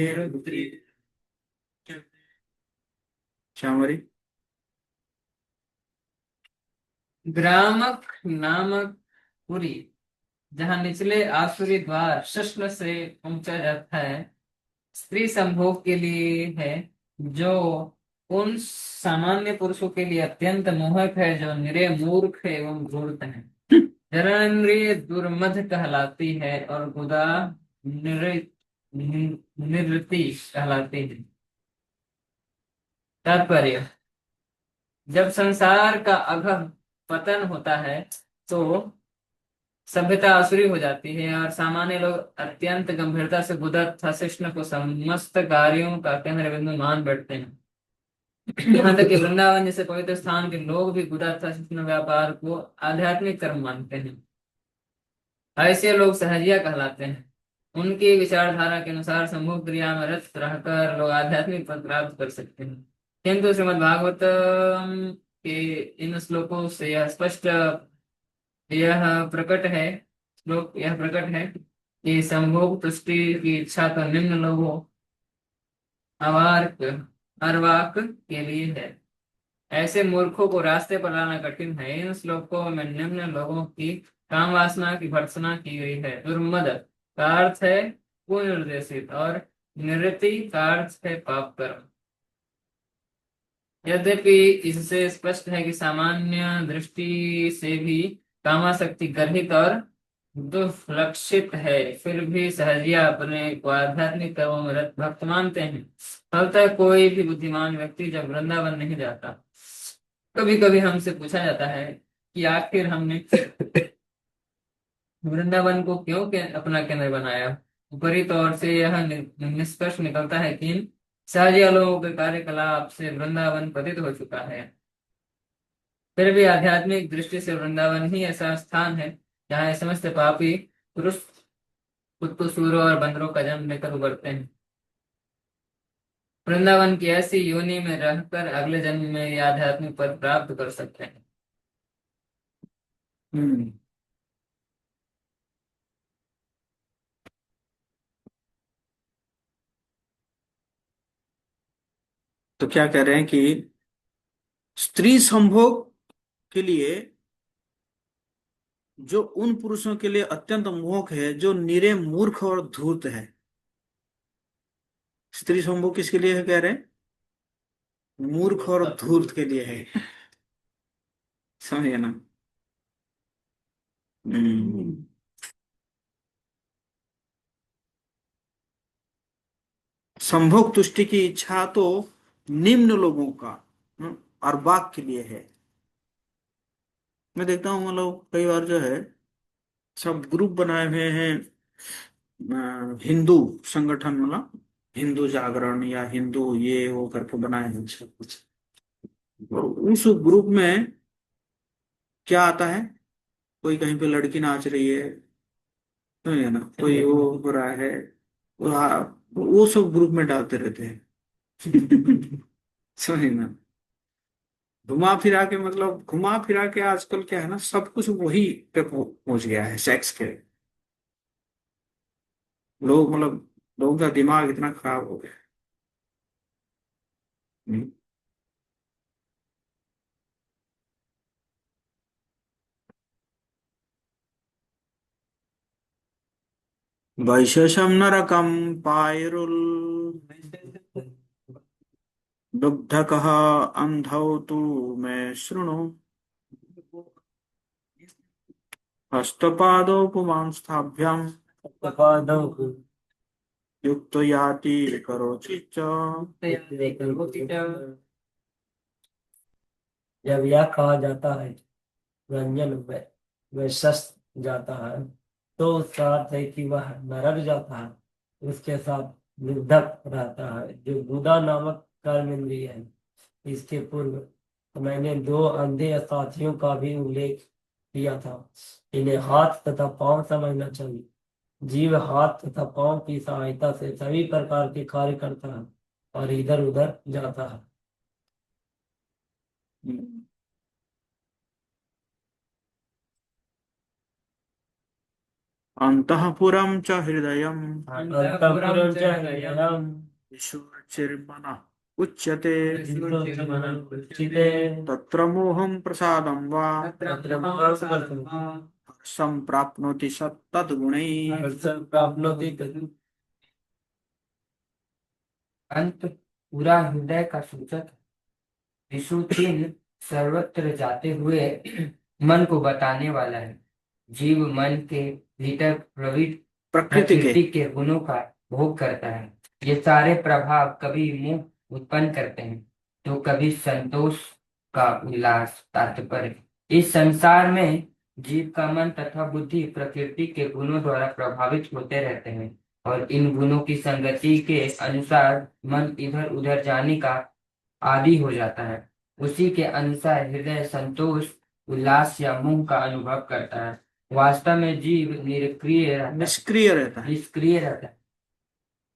श्यामरी। ग्रामक नामक पुरी, जहाँ निचले आसुरी द्वार शस्त्र से पहुंचा जाता है, स्त्री संभोग के लिए है, जो उन सामान्य पुरुषों के लिए अत्यंत मोहक है जो निरे मूर्ख एवं धूर्त है। जननेंद्रिय दुर्मध कहलाती है और गुदा निवृत्ति कहलाती है। तात्पर्य, जब संसार का अघम पतन होता है तो सभ्यता आसुरी हो जाती है और सामान्य लोग अत्यंत गंभीरता से बुद्ध तथा कृष्ण को समस्त कार्यों का केंद्र बिंदु मान बैठते हैं। यहाँ तक कि वृंदावन जैसे पवित्र स्थान के लोग भी बुद्ध तथा कृष्ण व्यापार को आध्यात्मिक कर्म मानते हैं। ऐसे लोग सहजिया कहलाते हैं। उनकी विचारधारा के अनुसार संभोग क्रिया में रत रहकर लोग आध्यात्मिक पद प्राप्त कर सकते हैं। किंतु श्रीमद् भागवत के इन श्लोकों से यह प्रकट है कि संभोग तुष्टि की इच्छा तो निम्न लोगों अवार्क अर्वाक के लिए है। ऐसे मूर्खों को रास्ते पर लाना कठिन है। इन श्लोकों में निम्न लोगों की काम वासना की भर्त्सना की गई है। दुर्मद का अर्थ है कुनिर्देशित और निरति का अर्थ है पाप कर्म। यद्यपि इससे स्पष्ट है कि सामान्य दृष्टि से भी कामासक्ति गर्हित और दुर्लक्षित है, फिर भी सहजिया अपने को आध्यात्मिक कर्मों में रत भक्त मानते हैं। फलतः कोई भी बुद्धिमान व्यक्ति जब वृंदावन नहीं जाता, कभी कभी हमसे पूछा जाता है कि आखिर हमने वृंदावन को क्यों अपना केंद्र बनाया। ऊपरी तौर से यह निष्कर्ष निकलता है कि इन सहजिया लोगों के कार्यकलाप से वृंदावन पतित हो चुका है। फिर भी आध्यात्मिक दृष्टि से वृंदावन ही ऐसा स्थान है जहाँ ये समस्त पापी पुरुष कुत्तों और बंदरों का जन्म लेकर उभरते हैं। वृंदावन की ऐसी योनि में रहकर अगले जन्म में ये आध्यात्मिक पद प्राप्त कर सकते हैं। हम्म। तो क्या कह रहे हैं कि स्त्री संभोग के लिए जो उन पुरुषों के लिए अत्यंत मोहक है जो निरे मूर्ख और धूर्त है। स्त्री संभोग किसके लिए है कह रहे हैं? मूर्ख और धूर्त के लिए है। समझे ना? हम्म। संभोग तुष्टि की इच्छा तो निम्न लोगों का और बाग के लिए है। मैं देखता हूँ मतलब कई बार जो है सब ग्रुप बनाए हुए हैं हिंदू संगठन, मतलब हिंदू जागरण या हिंदू ये वो करके बनाए हैं सब कुछ। और उस ग्रुप में क्या आता है, कोई कहीं पे लड़की नाच रही है, समझे ना, कोई वो हो रहा है, वो सब ग्रुप में डालते रहते हैं। समझे ना? घुमा फिरा के, मतलब घुमा फिरा के आजकल क्या है ना, सब कुछ वही पे पहुंच गया है, सेक्स के। लोग मतलब लोगों का दिमाग इतना खराब हो गया है। वैशेषम नरकम पायरुल दुग्धकः अंधौ तु मे शृणु हस्तपादौ पुमांस्थाभ्याम पादों को युक्त याति करोचि च। जब यह कहा जाता है रंजन वह सस्त जाता है, तो उसका अर्थ है कि वह नरक जाता है। उसके साथ निर्धक रहता है जो बुधा नामक कर्म इंद्रिय है। इसके पूर्व तो मैंने दो अंधे साथियों का भी उल्लेख किया था। इन्हें हाथ तथा पांव समझना चाहिए। जीव हाथ तथा पांव की सहायता से सभी प्रकार के कार्य करता है और इधर उधर जाता है। हम्म। अंतःपुरं च हृदयं अंतःपुरं च हृदयं विशुचिर्मनः उच्यते विशुचिते तत्र मोहं प्रसादं वा तत्र मोहं हर्षं प्राप्नोति तद्गुणैः। हर्षं प्राप्नोति तत्। अंत पूरा हृदय का सूचक है। विषुचिन्ह सर्वत्र जाते हुए मन को बताने वाला है। जीव मन के भीतर प्रवृत्त प्रकृति के प्रकृति के गुणों का भोग करता है। ये सारे प्रभाव कभी मोह उत्पन्न करते हैं तो कभी संतोष का उल्लास तात्पर्य। इस संसार में जीव का मन तथा बुद्धि प्रकृति के गुणों द्वारा प्रभावित होते रहते हैं और इन गुणों की संगति के अनुसार मन इधर उधर जाने का आदि हो जाता है। उसी के अनुसार हृदय संतोष उल्लास या मोह का अनुभव करता है। वास्तव में जीव निष्क्रिय रहता है। निष्क्रिय रहता है। निष्क्रिय रहता है।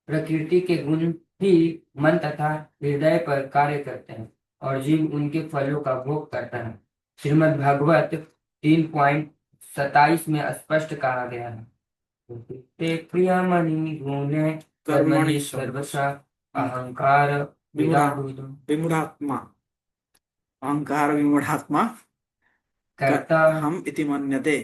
प्रकृति के गुण ही मन तथा हृदय पर कार्य करते हैं और जीव उनके फलों का भोग करता है। श्रीमद् भागवत 3.27 में स्पष्ट कहा गया है, ते प्रियमणि गुणे कर्मणि सर्वसा अहंकार विदाहुदुम विमूढ़ात्मा अहंकार विमूढ़ात्मा करता। हम इति मन्यते।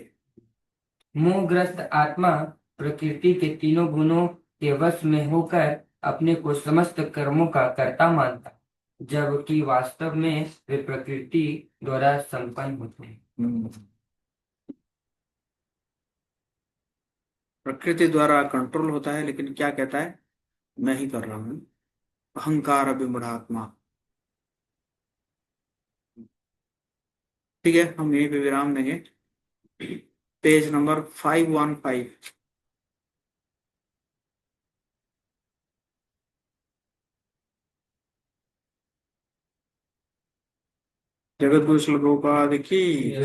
मोहग्रस्त आत्मा प्रकृति के तीनों गुणों के वश में होकर अपने को समस्त कर्मों का कर्ता मानता, जबकि वास्तव में वे प्रकृति द्वारा संपन्न होते हैं। प्रकृति द्वारा कंट्रोल होता है, लेकिन क्या कहता है, मैं ही कर रहा हूँ। अहंकार विमूढ़ात्मा। ठीक है, हम यहीं पे विराम देंगे। Page number 515। जगत गुरु श्लोकों का देखिए।